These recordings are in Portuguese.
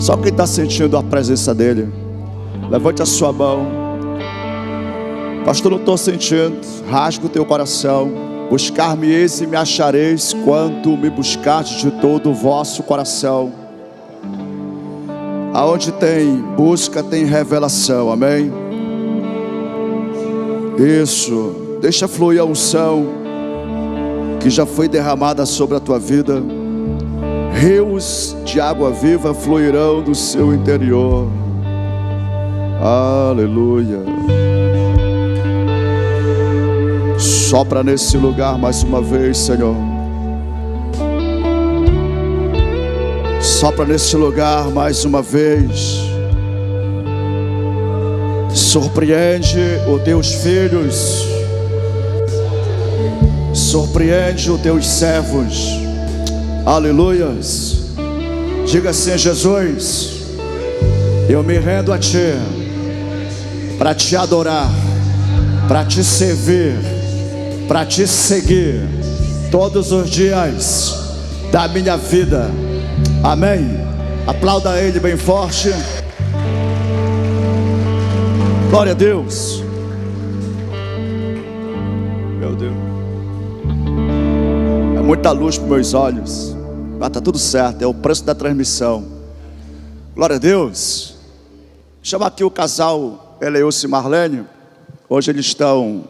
Só quem está sentindo a presença dele, levante a sua mão. Pastor, não estou sentindo. Rasga o teu coração. Buscar-me-eis e me achareis, quando me buscardes de todo o vosso coração. Aonde tem busca, tem revelação, amém? Isso, deixa fluir a unção que já foi derramada sobre a tua vida. Rios de água viva fluirão do seu interior. Aleluia. Sopra nesse lugar mais uma vez, Senhor. Sopra nesse lugar mais uma vez. Surpreende os teus filhos. Surpreende os teus servos. Aleluias. Diga assim: Jesus, eu me rendo a Ti, para Te adorar, para Te servir, para Te seguir todos os dias da minha vida. Amém. Aplauda Ele bem forte. Glória a Deus. Meu Deus, é muita luz para meus olhos, mas está tudo certo, é o preço da transmissão. Glória a Deus. Chama aqui o casal Eleilson e Marlene. Hoje eles estão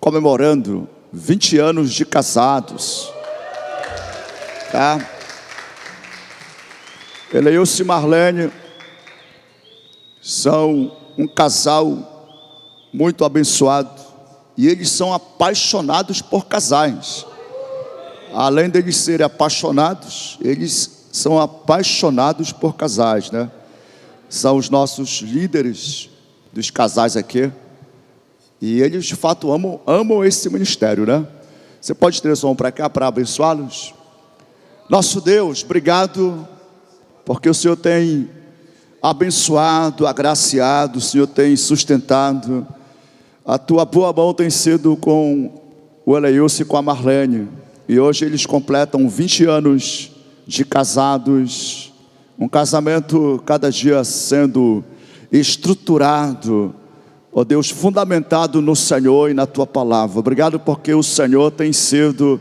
comemorando 20 anos de casados, tá? Eleilson e Marlene são um casal muito abençoado, e eles são apaixonados por casais. Além deles serem apaixonados, eles são apaixonados por casais, né? São os nossos líderes dos casais aqui, e eles de fato amam esse ministério, né? Você pode ter som para cá para abençoá-los? Nosso Deus, obrigado, porque o Senhor tem abençoado, agraciado, o Senhor tem sustentado. A tua boa mão tem sido com o Eleilson e com a Marlene, e hoje eles completam 20 anos de casados. Um casamento cada dia sendo estruturado, ó Deus, fundamentado no Senhor e na Tua palavra. Obrigado porque o Senhor tem sido,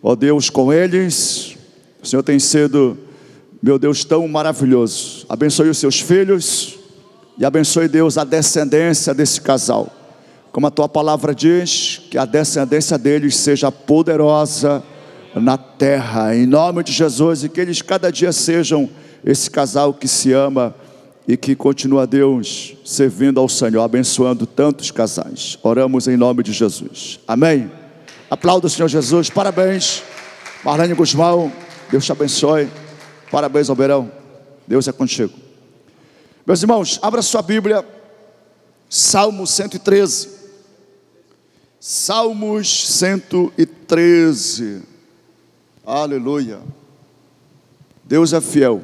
ó Deus, com eles. O Senhor tem sido, meu Deus, tão maravilhoso. Abençoe os seus filhos e abençoe, Deus, a descendência desse casal. Como a Tua palavra diz, que a descendência deles seja poderosa na terra, em nome de Jesus, e que eles cada dia sejam esse casal que se ama e que continua, Deus, servindo ao Senhor, abençoando tantos casais. Oramos em nome de Jesus, amém. Aplauda o Senhor Jesus. Parabéns, Marlene Guzmão, Deus te abençoe. Parabéns, Alberão, Deus é contigo. Meus irmãos, abra sua Bíblia, Salmo 113. Salmos 113. Aleluia. Deus é fiel.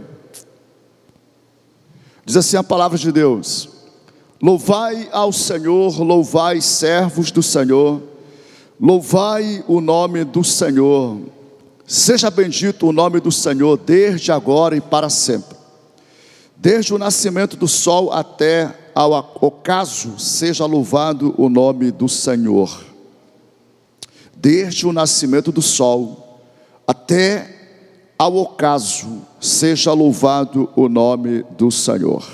Diz assim a palavra de Deus: louvai ao Senhor, louvai servos do Senhor, louvai o nome do Senhor. Seja bendito o nome do Senhor, desde agora e para sempre. Desde o nascimento do sol até ao ocaso, seja louvado o nome do Senhor. Desde o nascimento do sol até ao ocaso, seja louvado o nome do Senhor.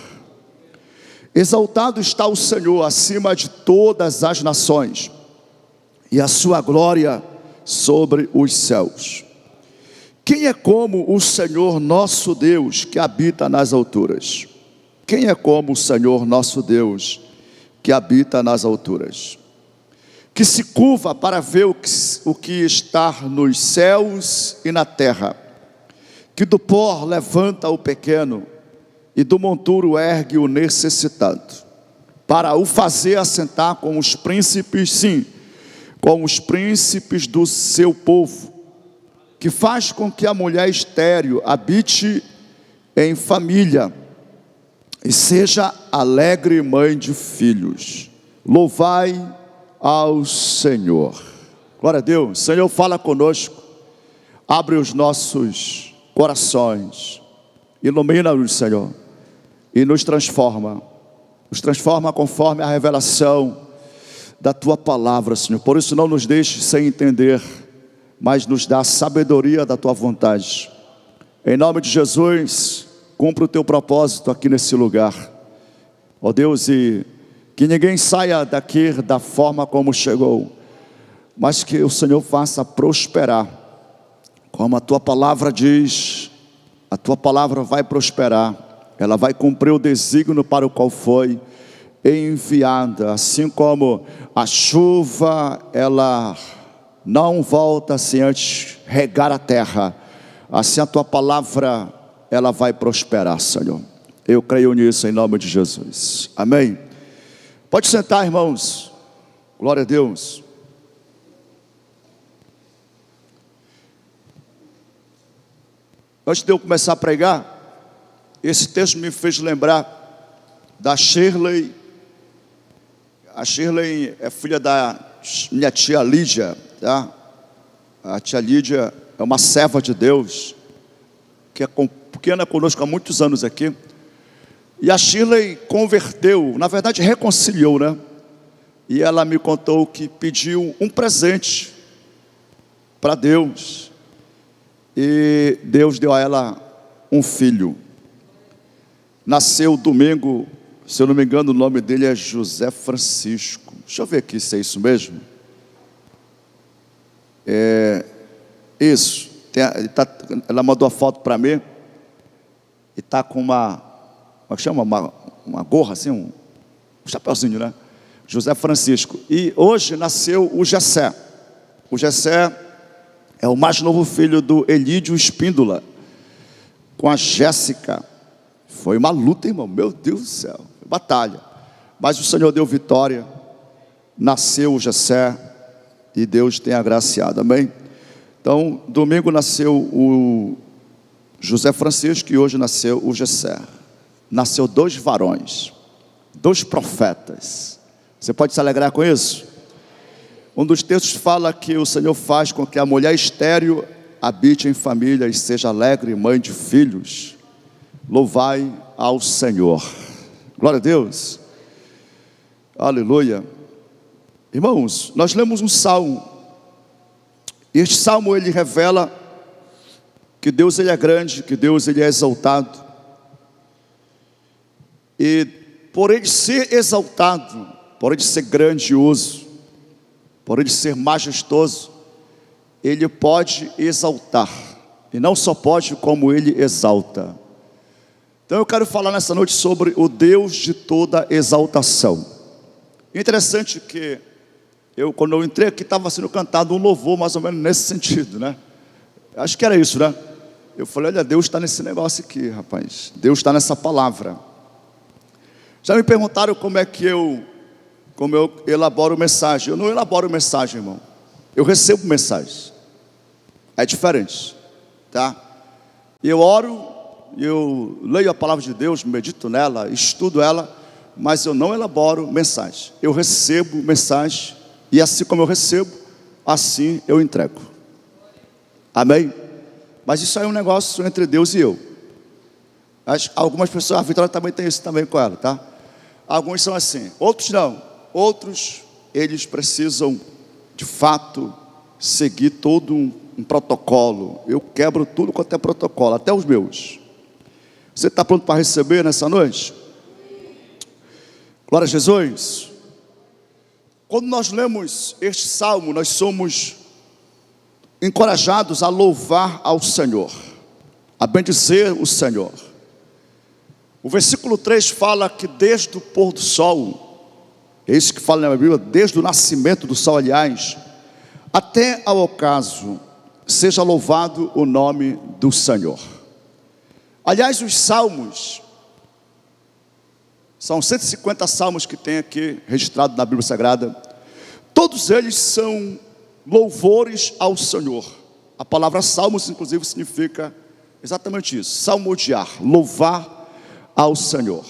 Exaltado está o Senhor acima de todas as nações, e a sua glória sobre os céus. Quem é como o Senhor nosso Deus, que habita nas alturas? Quem é como o Senhor nosso Deus, que habita nas alturas? Que se curva para ver o que está nos céus e na terra, que do pó levanta o pequeno, e do monturo ergue o necessitado, para o fazer assentar com os príncipes, sim, com os príncipes do seu povo, que faz com que a mulher estéril habite em família, e seja alegre mãe de filhos. Louvai ao Senhor. Glória a Deus. Senhor, fala conosco, abre os nossos corações, Ilumina-nos, Senhor, e nos transforma conforme a revelação da Tua palavra, Senhor. Por isso não nos deixe sem entender, mas nos dá a sabedoria da Tua vontade. Em nome de Jesus, cumpra o Teu propósito aqui nesse lugar, ó Deus, e que ninguém saia daqui da forma como chegou, mas que o Senhor faça prosperar, como a Tua palavra diz. A Tua palavra vai prosperar, ela vai cumprir o desígnio para o qual foi enviada. Assim como a chuva, ela não volta sem antes regar a terra, assim a Tua palavra, ela vai prosperar, Senhor. Eu creio nisso em nome de Jesus, amém. Pode sentar, irmãos, glória a Deus. Antes de eu começar a pregar, esse texto me fez lembrar da Shirley. A Shirley é filha da minha tia Lídia, tá? A tia Lídia é uma serva de Deus, que é pequena conosco há muitos anos aqui. E a Shirley converteu, na verdade reconciliou, né? E ela me contou que pediu um presente para Deus. E Deus deu a ela um filho. Nasceu domingo, se eu não me engano o nome dele é José Francisco. Deixa eu ver aqui se é isso mesmo. Isso. Ela mandou a foto para mim. E está com uma gorra assim, um chapeuzinho, né? José Francisco. E hoje nasceu o Gessé. O Gessé é o mais novo filho do Elídio Espíndola, com a Jéssica. Foi uma luta, irmão, meu Deus do céu, batalha. Mas o Senhor deu vitória, nasceu o Gessé, e Deus tem agraciado, amém? Então, domingo nasceu o José Francisco, e hoje nasceu o Gessé. Nasceu 2 varões, 2 profetas. Você pode se alegrar com isso? Um dos textos fala que o Senhor faz com que a mulher estéril habite em família e seja alegre, mãe de filhos. Louvai ao Senhor. Glória a Deus. Aleluia. Irmãos, nós lemos um salmo. E este salmo, ele revela que Deus, ele é grande, que Deus, ele é exaltado. E por ele ser exaltado, por ele ser grandioso, por ele ser majestoso, ele pode exaltar. E não só pode, como ele exalta. Então eu quero falar nessa noite sobre o Deus de toda exaltação. Interessante que quando eu entrei aqui, estava sendo cantado um louvor mais ou menos nesse sentido, né? Acho que era isso, né? Eu falei, olha, Deus está nesse negócio aqui, rapaz. Deus está nessa palavra. Já me perguntaram como eu elaboro mensagem. Eu não elaboro mensagem, irmão. Eu recebo mensagem. É diferente, tá? Eu oro, eu leio a palavra de Deus, medito nela, estudo ela, mas eu não elaboro mensagem. Eu recebo mensagem, e assim como eu recebo, assim eu entrego. Amém? Mas isso aí é um negócio entre Deus e eu. Algumas pessoas, a Vitória também tem isso também com ela, tá? Alguns são assim, outros não. Outros, eles precisam, de fato, seguir todo um protocolo. Eu quebro tudo quanto é protocolo, até os meus. Você está pronto para receber nessa noite? Glória a Jesus. Quando nós lemos este salmo, nós somos encorajados a louvar ao Senhor, a bendizer o Senhor. O versículo 3 fala que desde o pôr do sol, é isso que fala na Bíblia, desde o nascimento do sol, aliás, até ao ocaso, seja louvado o nome do Senhor. Aliás, os salmos, são 150 salmos que tem aqui registrado na Bíblia Sagrada. Todos eles são louvores ao Senhor. A palavra salmos, inclusive, significa exatamente isso, salmodiar, louvar ao Senhor.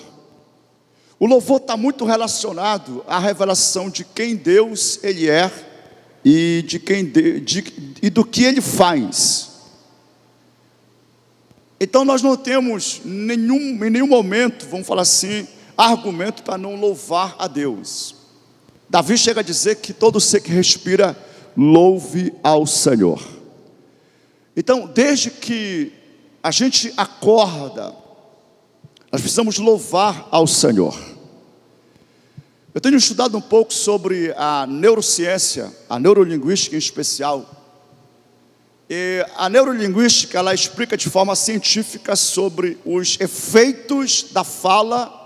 O louvor está muito relacionado à revelação de quem Deus ele é e do que Ele faz. Então nós não temos em nenhum momento, vamos falar assim, argumento para não louvar a Deus. Davi chega a dizer que todo ser que respira, louve ao Senhor. Então, desde que a gente acorda, nós precisamos louvar ao Senhor. Eu tenho estudado um pouco sobre a neurociência, a neurolinguística em especial. E a neurolinguística, ela explica de forma científica sobre os efeitos da fala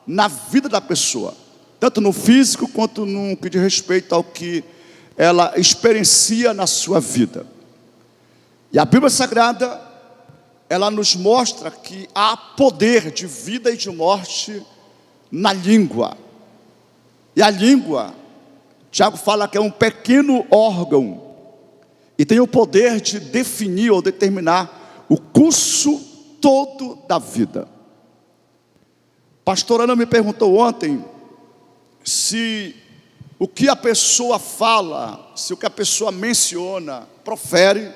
na vida da pessoa, tanto no físico quanto no que diz respeito ao que ela experiencia na sua vida. E a Bíblia Sagrada, ela nos mostra que há poder de vida e de morte na língua. E a língua, Tiago fala que é um pequeno órgão e tem o poder de definir ou determinar o curso todo da vida. Pastor Ana me perguntou ontem se o que a pessoa fala, se o que a pessoa menciona, profere,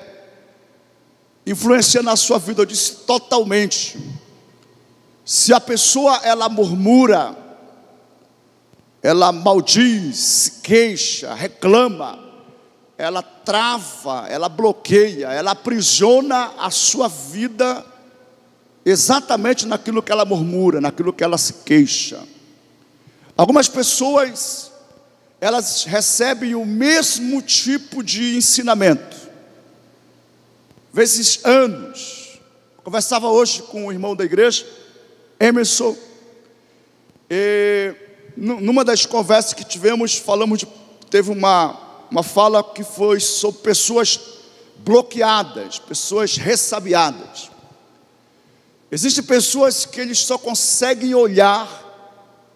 influencia na sua vida. Eu disse totalmente. Se a pessoa ela murmura, ela maldiz, se queixa, reclama, ela trava, ela bloqueia, ela aprisiona a sua vida exatamente naquilo que ela murmura, naquilo que ela se queixa. Algumas pessoas, elas recebem o mesmo tipo de ensinamento, vezes anos. Conversava hoje com um irmão da igreja, Emerson, e numa das conversas que tivemos, teve uma fala que foi sobre pessoas bloqueadas, pessoas ressabiadas. Existem pessoas que eles só conseguem olhar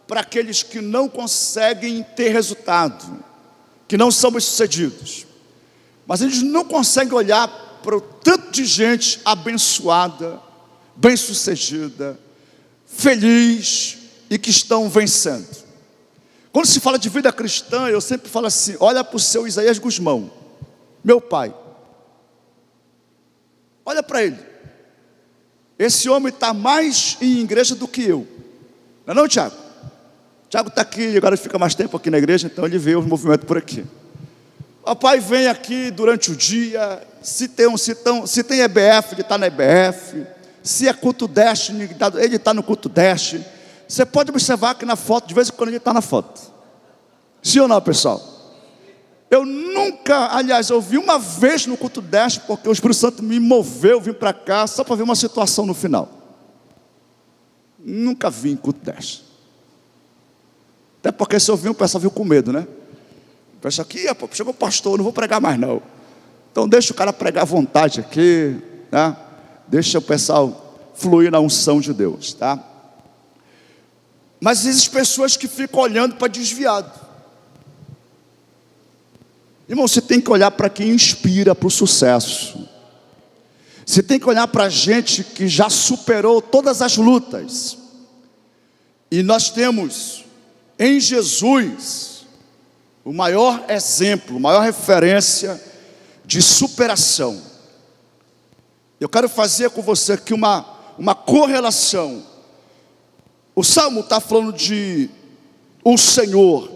para aqueles que não conseguem ter resultado, que não são bem-sucedidos. Mas eles não conseguem olhar para o tanto de gente abençoada, bem-sucedida, feliz e que estão vencendo. Quando se fala de vida cristã, eu sempre falo assim: olha para o seu Isaías Guzmão, meu pai, olha para ele. Esse homem está mais em igreja do que eu. Não é não, Tiago? Tiago está aqui, agora fica mais tempo aqui na igreja, então ele vê os movimentos por aqui. O pai vem aqui durante o dia, se tem EBF, ele está na EBF, se é culto Destiny, ele está no culto Destiny. Você pode observar que na foto, de vez em quando ele está na foto. Sim ou não, pessoal? Eu nunca, aliás, eu vi uma vez no culto Destiny, porque o Espírito Santo me moveu, vim para cá, só para ver uma situação no final. Nunca vi em culto Destiny. Até porque se eu vi, o pessoal viu com medo, né? O pessoal aqui, chegou o pastor, não vou pregar mais não. Então deixa o cara pregar à vontade aqui, tá? Deixa o pessoal fluir na unção de Deus, tá? Mas existem pessoas que ficam olhando para desviado. Irmão, você tem que olhar para quem inspira para o sucesso. Você tem que olhar para gente que já superou todas as lutas. E nós temos em Jesus o maior exemplo, a maior referência de superação. Eu quero fazer com você aqui uma correlação. O Salmo está falando de o Senhor.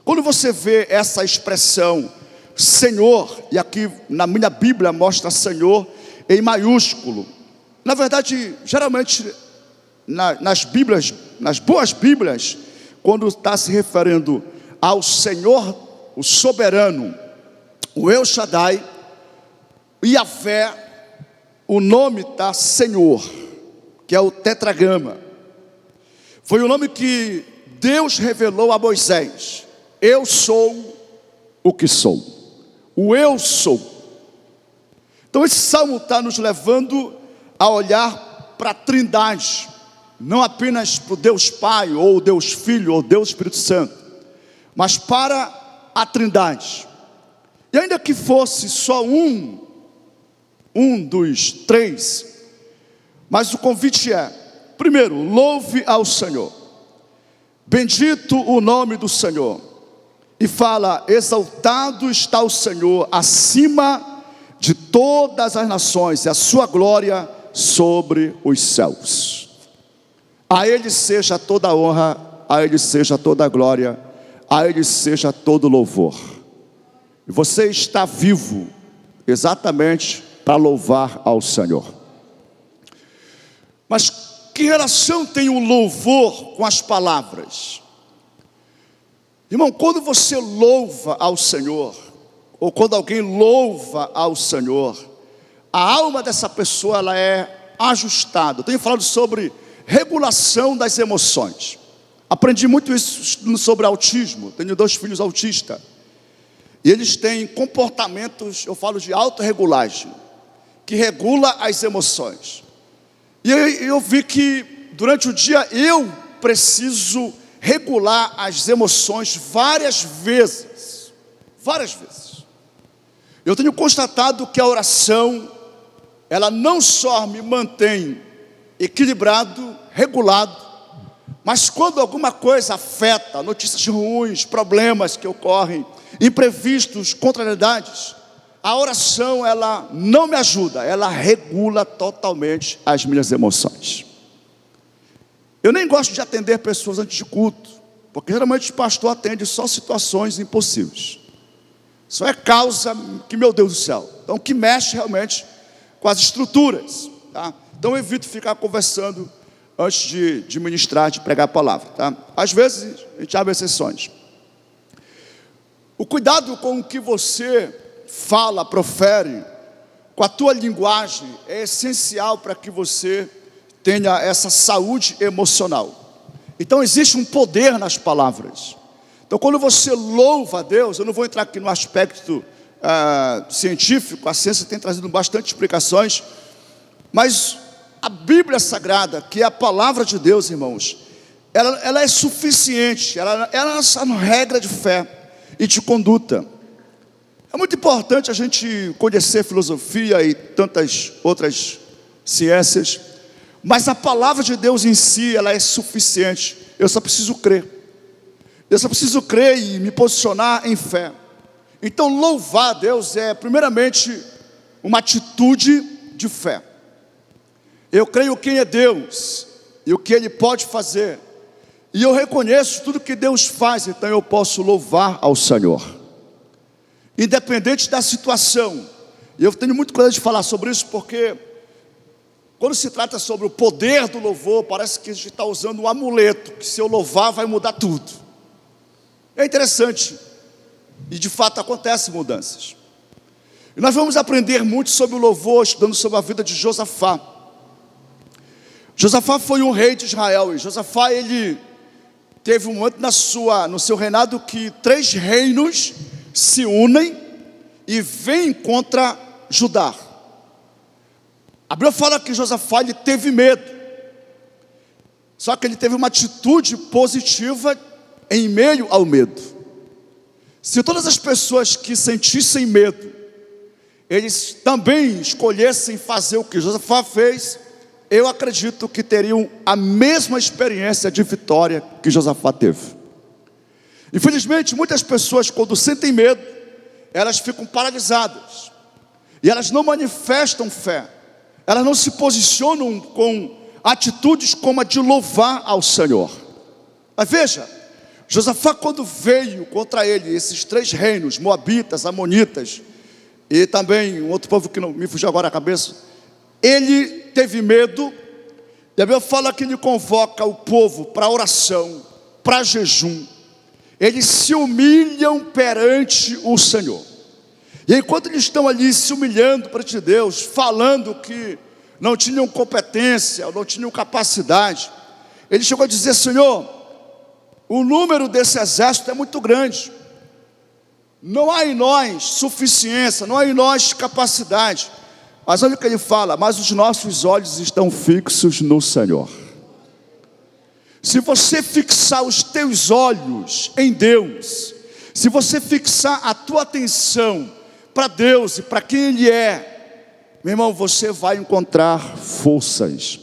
Quando você vê essa expressão Senhor, e aqui na minha Bíblia mostra Senhor em maiúsculo. Na verdade, geralmente nas Bíblias, nas boas Bíblias, quando está se referindo ao Senhor, o soberano, o El Shaddai, Yahvé, o nome está Senhor, que é o tetragrama. Foi o nome que Deus revelou a Moisés. Eu sou o que sou. O eu sou. Então esse salmo está nos levando a olhar para a Trindade, não apenas para o Deus Pai, ou Deus Filho, ou Deus Espírito Santo, mas para a Trindade. E ainda que fosse só um dos três, mas o convite é: primeiro, louve ao Senhor, bendito o nome do Senhor. E fala: exaltado está o Senhor acima de todas as nações, e a sua glória sobre os céus. A Ele seja toda a honra, a Ele seja toda a glória, a Ele seja todo louvor. E você está vivo exatamente para louvar ao Senhor. Mas que relação tem o louvor com as palavras? Irmão, quando você louva ao Senhor, ou quando alguém louva ao Senhor, a alma dessa pessoa ela é ajustada. Eu tenho falado sobre regulação das emoções. Aprendi muito isso sobre autismo. Tenho 2 filhos autistas. E eles têm comportamentos, eu falo de autorregulagem, que regula as emoções. E eu vi que durante o dia eu preciso regular as emoções várias vezes. Várias vezes. Eu tenho constatado que a oração, ela não só me mantém equilibrado, regulado, mas quando alguma coisa afeta, notícias ruins, problemas que ocorrem, imprevistos, contrariedades, a oração ela não me ajuda, ela regula totalmente as minhas emoções. Eu nem gosto de atender pessoas antes de culto, porque geralmente o pastor atende só situações impossíveis. Isso é causa que, meu Deus do céu, então que mexe realmente com as estruturas, tá? Então eu evito ficar conversando antes de ministrar, de pregar a palavra, tá? Às vezes a gente abre exceções. O cuidado com o que você fala, profere, com a tua linguagem é essencial para que você tenha essa saúde emocional. Então existe um poder nas palavras. Então quando você louva a Deus, eu não vou entrar aqui no aspecto científico, a ciência tem trazido bastante explicações, mas a Bíblia Sagrada, que é a palavra de Deus, irmãos, ela é suficiente, ela é a nossa regra de fé e de conduta. É muito importante a gente conhecer filosofia e tantas outras ciências, mas a palavra de Deus em si, ela é suficiente. Eu só preciso crer. Eu só preciso crer e me posicionar em fé. Então louvar a Deus é primeiramente uma atitude de fé. Eu creio quem é Deus e o que Ele pode fazer, e eu reconheço tudo que Deus faz, então eu posso louvar ao Senhor, independente da situação. E eu tenho muito cuidado de falar sobre isso, porque quando se trata sobre o poder do louvor, parece que a gente está usando um amuleto, que se eu louvar vai mudar tudo. É interessante, e de fato acontecem mudanças. E nós vamos aprender muito sobre o louvor, estudando sobre a vida de Josafá. Josafá foi um rei de Israel, e Josafá ele teve um momento no seu reinado que 3 reinos se unem e vêm contra Judá. A Bíblia fala que Josafá ele teve medo, só que ele teve uma atitude positiva em meio ao medo. Se todas as pessoas que sentissem medo, eles também escolhessem fazer o que Josafá fez, eu acredito que teriam a mesma experiência de vitória que Josafá teve. Infelizmente, muitas pessoas, quando sentem medo, elas ficam paralisadas, e elas não manifestam fé, elas não se posicionam com atitudes como a de louvar ao Senhor. Mas veja, Josafá, quando veio contra ele esses 3 reinos, moabitas, amonitas, e também um outro povo que não me fugiu agora a cabeça, ele teve medo, e a Bíblia fala que ele convoca o povo para oração, para jejum. Eles se humilham perante o Senhor. E enquanto eles estão ali se humilhando perante Deus, falando que não tinham competência, não tinham capacidade, ele chegou a dizer: Senhor, o número desse exército é muito grande, não há em nós suficiência, não há em nós capacidade. Mas olha o que ele fala: mas os nossos olhos estão fixos no Senhor. Se você fixar os teus olhos em Deus, se você fixar a tua atenção para Deus e para quem Ele é, meu irmão, você vai encontrar forças.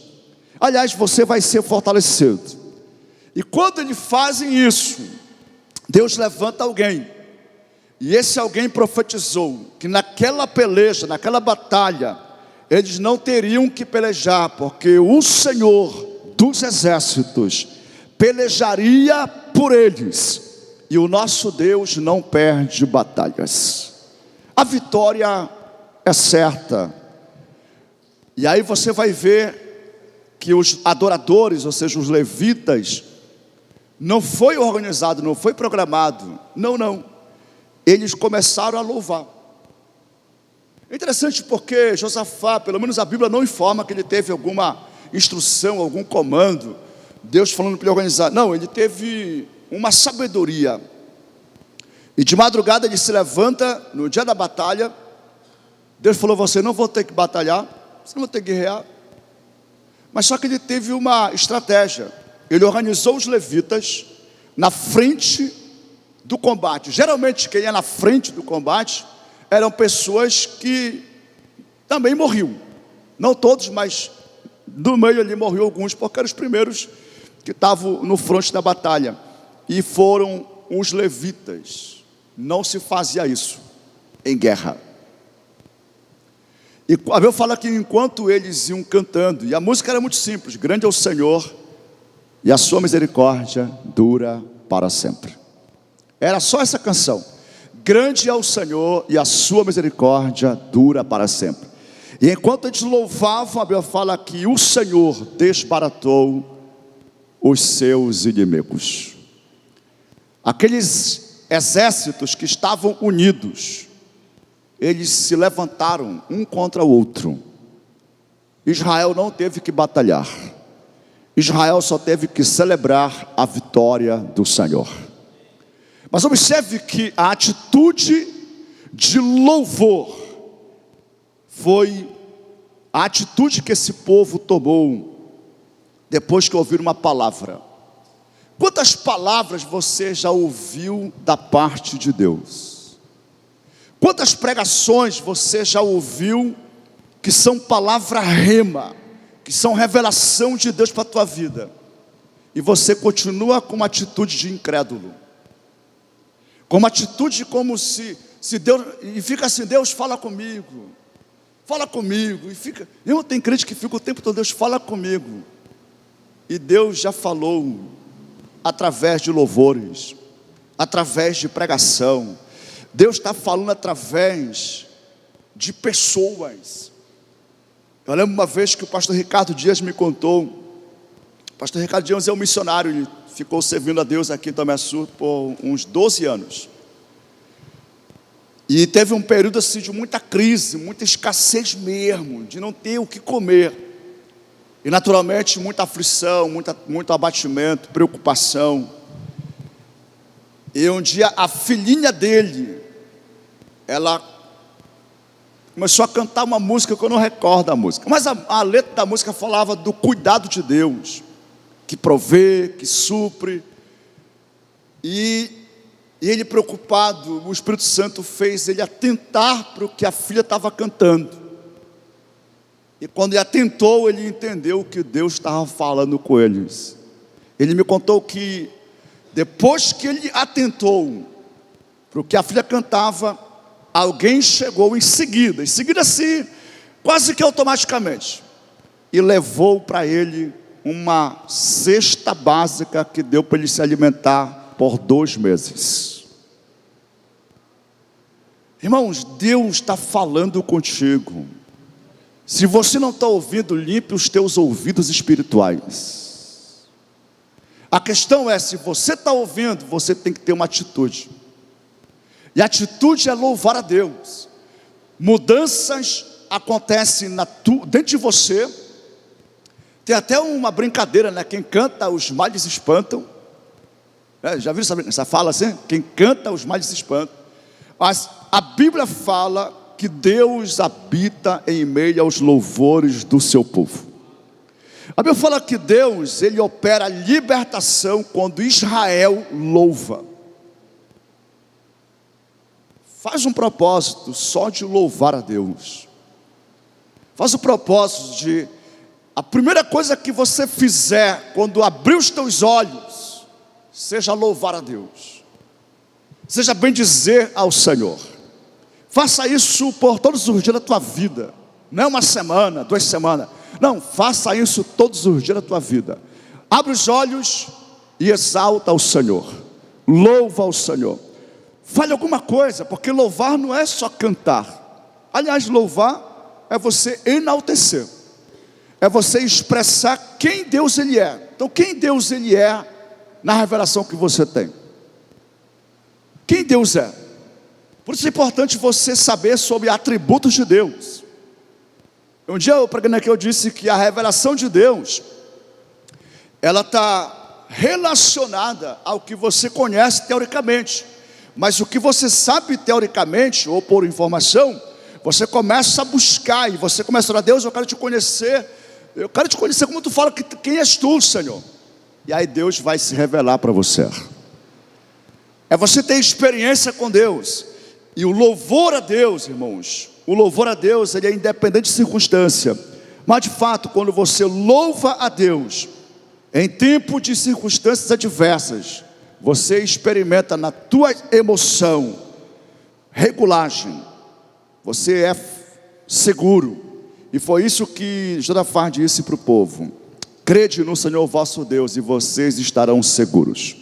Aliás, você vai ser fortalecido. E quando eles fazem isso, Deus levanta alguém, e esse alguém profetizou que naquela peleja, naquela batalha, eles não teriam que pelejar, porque o Senhor dos exércitos pelejaria por eles, e o nosso Deus não perde batalhas. A vitória é certa. E aí você vai ver que os adoradores, ou seja, os levitas, não foi organizado, não foi programado. Não. Eles começaram a louvar. É interessante porque Josafá, pelo menos a Bíblia não informa que ele teve alguma instrução, algum comando, Deus falando para ele organizar. Não, ele teve uma sabedoria. E de madrugada ele se levanta no dia da batalha. Deus falou: você não vai ter que batalhar, você não vai ter que guerrear. Mas só que ele teve uma estratégia. Ele organizou os levitas na frente do combate. Geralmente quem ia na frente do combate eram pessoas que também morriam. Não todos, mas no meio ali morriam alguns, porque eram os primeiros que estavam no fronte da batalha. E foram os levitas. Não se fazia isso em guerra. E a Bíblia fala que enquanto eles iam cantando, e a música era muito simples: grande é o Senhor e a sua misericórdia dura para sempre. Era só essa canção: grande é o Senhor e a sua misericórdia dura para sempre. E enquanto eles louvavam, a Bíblia fala que o Senhor desbaratou os seus inimigos. Aqueles exércitos que estavam unidos, eles se levantaram um contra o outro. Israel não teve que batalhar. Israel só teve que celebrar a vitória do Senhor. Mas observe que a atitude de louvor foi a atitude que esse povo tomou depois que ouviram uma palavra. Quantas palavras você já ouviu da parte de Deus? Quantas pregações você já ouviu que são palavra rema, que são revelação de Deus para a tua vida, e você continua com uma atitude de incrédulo, com uma atitude como se Deus, e fica assim: Deus fala comigo, e fica, eu tenho crente que fica o tempo todo: Deus fala comigo, e Deus já falou através de louvores, através de pregação. Deus está falando através de pessoas. Eu lembro uma vez que o pastor Ricardo Dias me contou. O pastor Ricardo Dias é um missionário, ele ficou servindo a Deus aqui em Tomé Sul por uns 12 anos. E teve um período assim de muita crise, muita escassez mesmo, de não ter o que comer. E naturalmente muita aflição, muito abatimento, preocupação. E um dia a filhinha dele, ela começou a cantar uma música que eu não recordo a música, mas a letra da música falava do cuidado de Deus, que provê, que supre. E ele, preocupado, o Espírito Santo fez ele atentar para o que a filha estava cantando. E quando ele atentou, ele entendeu que Deus estava falando com eles. Ele me contou que depois que ele atentou para o que a filha cantava, alguém chegou em seguida assim, quase que automaticamente, e levou para ele uma cesta básica que deu para ele se alimentar por 2 meses. Irmãos, Deus está falando contigo. Se você não está ouvindo, limpe os teus ouvidos espirituais. A questão é, se você está ouvindo, você tem que ter uma atitude. E a atitude é louvar a Deus. Mudanças acontecem dentro de você. Tem até uma brincadeira, né? Quem canta, os males espantam. Já viram essa fala assim? Quem canta, os males espantam. Mas a Bíblia fala que Deus habita em meio aos louvores do seu povo. A Bíblia fala que Deus, ele opera a libertação quando Israel louva. Faz um propósito só de louvar a Deus. Faz o propósito de, a primeira coisa que você fizer quando abrir os teus olhos, seja louvar a Deus, seja bendizer ao Senhor. Faça isso por todos os dias da tua vida. Não é uma semana, 2 semanas. Não, faça isso todos os dias da tua vida. Abre os olhos e exalta ao Senhor. Louva ao Senhor. Fale alguma coisa, porque louvar não é só cantar. Aliás, louvar é você enaltecer. É você expressar quem Deus Ele é. Então, quem Deus Ele é na revelação que você tem. Quem Deus é. Por isso é importante você saber sobre atributos de Deus. Um dia eu preguei aqui, eu disse que a revelação de Deus, ela está relacionada ao que você conhece teoricamente. Mas o que você sabe teoricamente, ou por informação, você começa a buscar, e você começa a falar: Deus, eu quero te conhecer como tu fala, quem és tu, Senhor? E aí Deus vai se revelar para você. É você ter experiência com Deus. E o louvor a Deus, irmãos, o louvor a Deus, ele é independente de circunstância. Mas de fato, quando você louva a Deus, em tempo de circunstâncias adversas, você experimenta na tua emoção regulagem. Você é seguro. E foi isso que Josafá disse para o povo: crede no Senhor vosso Deus e vocês estarão seguros.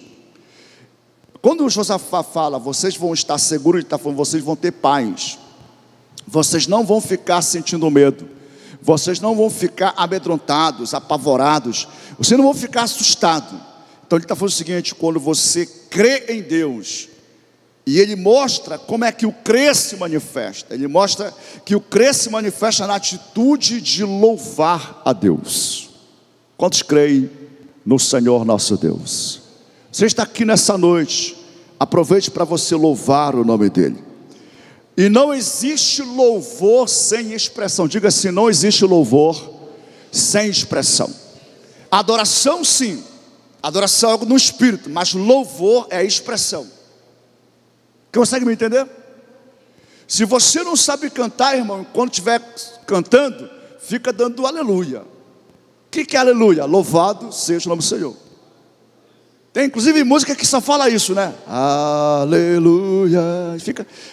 Quando Josafá fala, vocês vão estar seguros, ele está falando, vocês vão ter paz. Vocês não vão ficar sentindo medo. Vocês não vão ficar amedrontados, apavorados. Vocês não vão ficar assustados. Então ele está falando o seguinte: quando você crê em Deus, e ele mostra como é que o crer se manifesta. Ele mostra que o crer se manifesta na atitude de louvar a Deus. Quantos creem no Senhor nosso Deus? Você está aqui nessa noite, aproveite para você louvar o nome dEle. E não existe louvor sem expressão. Diga assim: não existe louvor sem expressão. Adoração sim, adoração é algo no espírito, mas louvor é expressão. Consegue me entender? Se você não sabe cantar, irmão, quando estiver cantando, fica dando aleluia. O que é aleluia? Louvado seja o nome do Senhor. Tem inclusive música que só fala isso, né? Aleluia.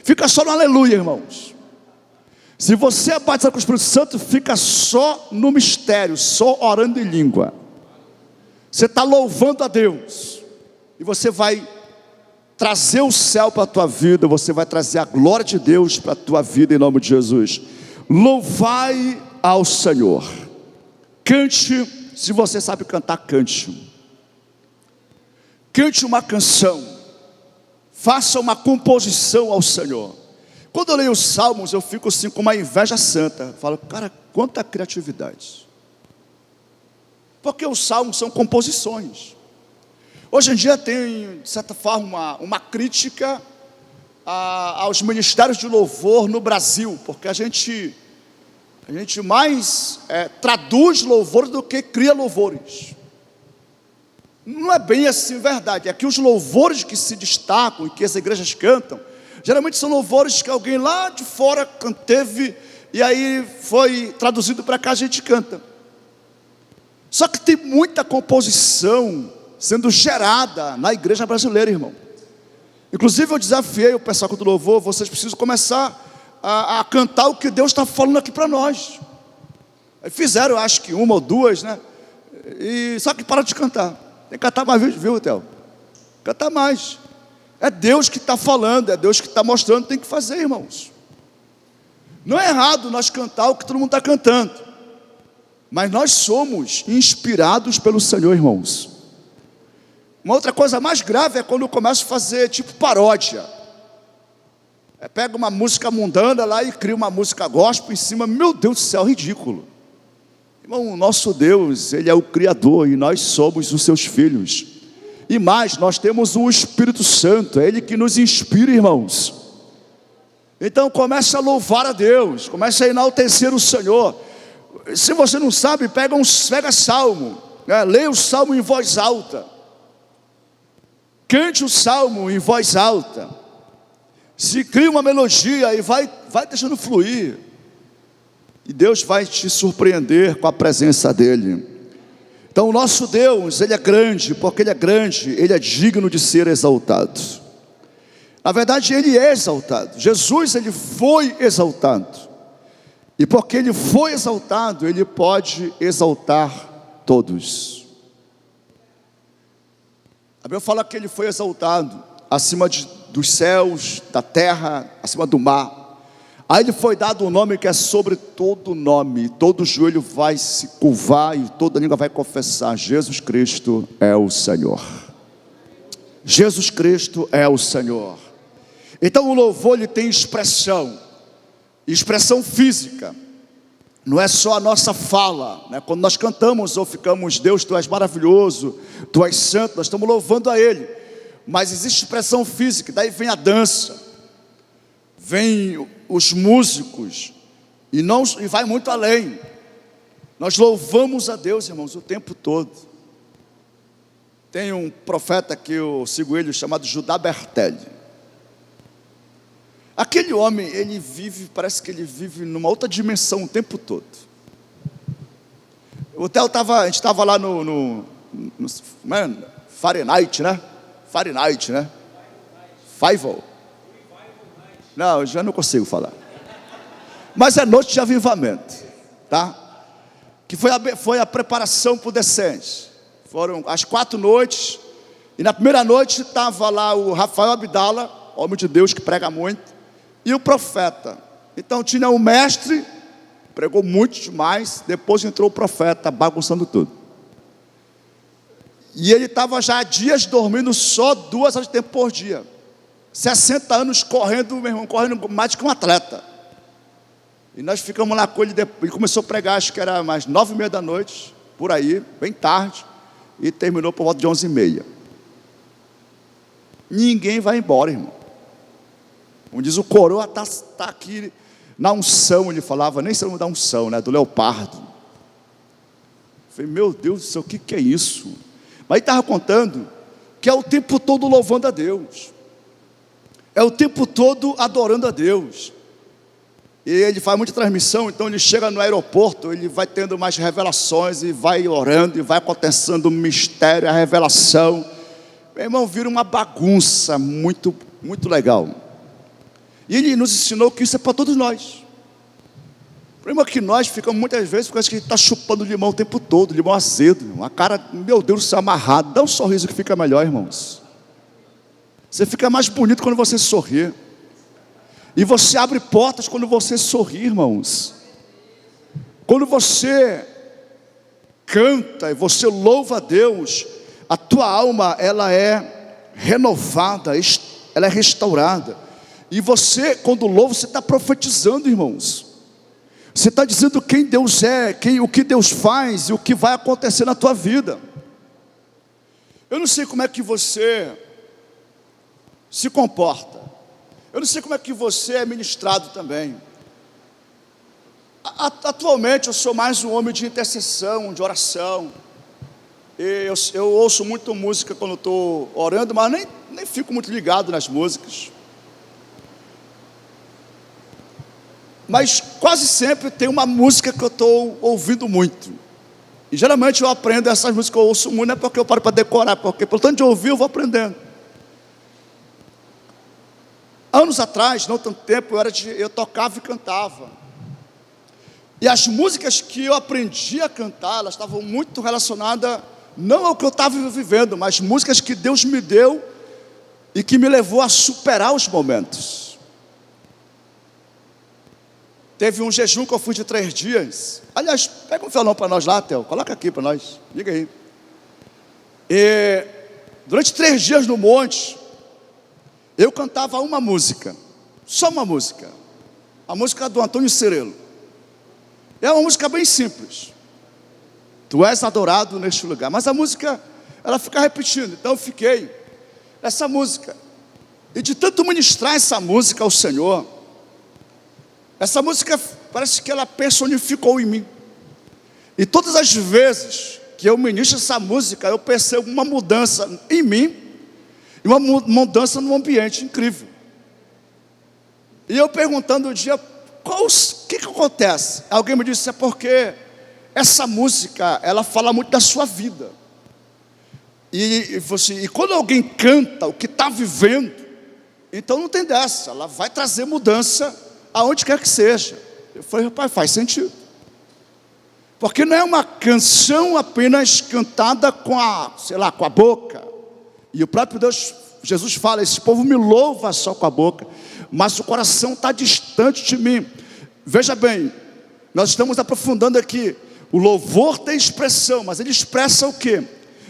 Fica só no aleluia, irmãos. Se você é batizado com o Espírito Santo, fica só no mistério, só orando em língua. Você está louvando a Deus. E você vai trazer o céu para a tua vida. Você vai trazer a glória de Deus para a tua vida, em nome de Jesus. Louvai ao Senhor. Cante, se você sabe cantar, cante. Cante uma canção. Faça uma composição ao Senhor. Quando eu leio os salmos, eu fico assim com uma inveja santa. Falo, cara, quanta criatividade. Porque os salmos são composições. Hoje em dia tem, de certa forma, uma crítica aos ministérios de louvor no Brasil. Porque a gente mais traduz louvor do que cria louvores. Não é bem assim verdade. É que os louvores que se destacam e que as igrejas cantam, geralmente são louvores que alguém lá de fora teve, e aí foi traduzido para cá, a gente canta. Só que tem muita composição sendo gerada na igreja brasileira, irmão. Inclusive eu desafiei o pessoal do louvor: vocês precisam começar a cantar o que Deus está falando aqui para nós. Aí fizeram, acho que 1 ou 2, né? Só que pararam de cantar. Tem que cantar mais, viu, Theo? Cantar mais. É Deus que está falando, é Deus que está mostrando, tem que fazer, irmãos. Não é errado nós cantar o que todo mundo está cantando, mas nós somos inspirados pelo Senhor, irmãos. Uma outra coisa mais grave é quando eu começo a fazer tipo paródia. Pega uma música mundana lá e cria uma música gospel em cima. Meu Deus do céu, ridículo. Irmão, o nosso Deus, Ele é o Criador e nós somos os seus filhos. E mais, nós temos o Espírito Santo, é Ele que nos inspira, irmãos. Então comece a louvar a Deus, comece a enaltecer o Senhor. Se você não sabe, pega salmo, leia o salmo em voz alta. Cante o salmo em voz alta. Se cria uma melodia e vai deixando fluir. E Deus vai te surpreender com a presença dEle. Então o nosso Deus, Ele é grande. Porque Ele é grande, Ele é digno de ser exaltado. Na verdade Ele é exaltado. Jesus, Ele foi exaltado. E porque ele foi exaltado, ele pode exaltar todos. A Bíblia fala que ele foi exaltado acima dos céus, da terra, acima do mar. Aí ele foi dado um nome que é sobre todo nome. Todo joelho vai se curvar e toda língua vai confessar: Jesus Cristo é o Senhor. Jesus Cristo é o Senhor. Então o louvor, ele tem expressão física. Não é só a nossa fala, né? Quando nós cantamos ou ficamos: Deus, Tu és maravilhoso, Tu és santo, nós estamos louvando a Ele. Mas existe expressão física, daí vem a dança, vem os músicos, e vai muito além. Nós louvamos a Deus, irmãos, o tempo todo. Tem um profeta que eu sigo ele, chamado Judá Bertelli. Aquele homem, ele vive, parece que ele vive numa outra dimensão o tempo todo. A gente estava lá no Fahrenheit, né? Fahrenheit, né? Fievel. Não, eu já não consigo falar. Mas é noite de avivamento, tá? Que foi a preparação para o descende. Foram as 4 noites. E na primeira noite estava lá o Rafael Abdala, homem de Deus que prega muito, e o profeta. Então tinha o mestre, pregou muito demais. Depois entrou o profeta, bagunçando tudo. E ele estava já há dias dormindo só 2 horas de tempo por dia. 60 anos correndo, meu irmão, correndo mais do que um atleta. E nós ficamos lá com ele. Ele começou a pregar, acho que era mais 9h30 da noite, por aí, bem tarde, e terminou por volta de 11h30. Ninguém vai embora, irmão. Como diz, o coroa está aqui na unção. Ele falava, nem sei da unção, né? Do leopardo. Eu falei, meu Deus do céu, o que é isso? Mas ele estava contando que é o tempo todo louvando a Deus, é o tempo todo adorando a Deus. E ele faz muita transmissão, então ele chega no aeroporto, ele vai tendo mais revelações, e vai orando, e vai acontecendo o mistério, a revelação. Meu irmão, vira uma bagunça muito, muito legal. E ele nos ensinou que isso é para todos nós. O problema é que nós ficamos muitas vezes, porque a gente está chupando limão o tempo todo, limão azedo, uma cara, meu Deus do céu, amarrado. Dá um sorriso que fica melhor, irmãos. Você fica mais bonito quando você sorri. E você abre portas quando você sorri, irmãos. Quando você canta e você louva a Deus, a tua alma, ela é renovada, ela é restaurada. E você, quando louva, você está profetizando, irmãos. Você está dizendo quem Deus é, o que Deus faz e o que vai acontecer na tua vida. Eu não sei como é que você se comporta. Eu não sei como é que você é ministrado também. Atualmente eu sou mais um homem de intercessão, de oração. Eu ouço muito música quando estou orando, mas nem fico muito ligado nas músicas. Mas quase sempre tem uma música que eu estou ouvindo muito. E geralmente eu aprendo essas músicas que eu ouço muito, não é porque eu paro para decorar, porque pelo tanto de ouvir eu vou aprendendo. Anos atrás, não tanto tempo, eu tocava e cantava. E as músicas que eu aprendi a cantar, elas estavam muito relacionadas, não ao que eu estava vivendo, mas músicas que Deus me deu e que me levou a superar os momentos. Teve um jejum que eu fui de 3 dias. Aliás, pega um violão para nós lá, Theo, coloca aqui para nós, liga aí. E durante 3 dias no monte, eu cantava uma música, só uma música, a música do Antônio Cirilo. É uma música bem simples. Tu és adorado neste lugar. Mas a música, ela fica repetindo. Então eu fiquei essa música. E de tanto ministrar essa música ao Senhor, essa música parece que ela personificou em mim. E todas as vezes que eu ministro essa música, eu percebo uma mudança em mim e uma mudança no ambiente incrível. E eu perguntando um dia, o que acontece? Alguém me disse, é porque essa música, ela fala muito da sua vida. E quando alguém canta o que está vivendo, então não tem dessa, ela vai trazer mudança aonde quer que seja. Eu falei, rapaz, faz sentido. Porque não é uma canção apenas cantada com a boca. E o próprio Jesus fala, esse povo me louva só com a boca, mas o coração está distante de mim. Veja bem, nós estamos aprofundando aqui. O louvor tem expressão, mas ele expressa o quê?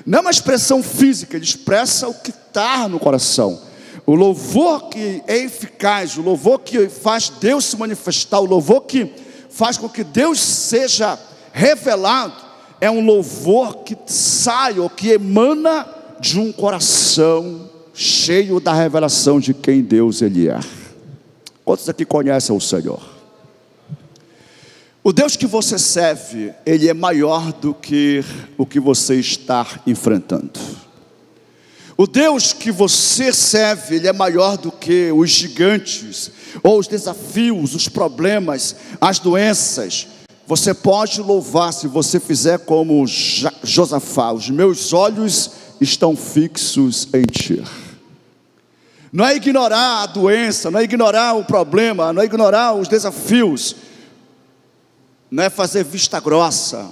Não é uma expressão física, ele expressa o que está no coração. O louvor que é eficaz, o louvor que faz Deus se manifestar, o louvor que faz com que Deus seja revelado, é um louvor que sai ou que emana de um coração cheio da revelação de quem Deus Ele é. Quantos aqui conhecem o Senhor? O Deus que você serve, Ele é maior do que o que você está enfrentando. O Deus que você serve, Ele é maior do que os gigantes, ou os desafios, os problemas, as doenças. Você pode louvar se você fizer como Josafá: os meus olhos estão fixos em ti. Não é ignorar a doença, não é ignorar o problema, não é ignorar os desafios, não é fazer vista grossa,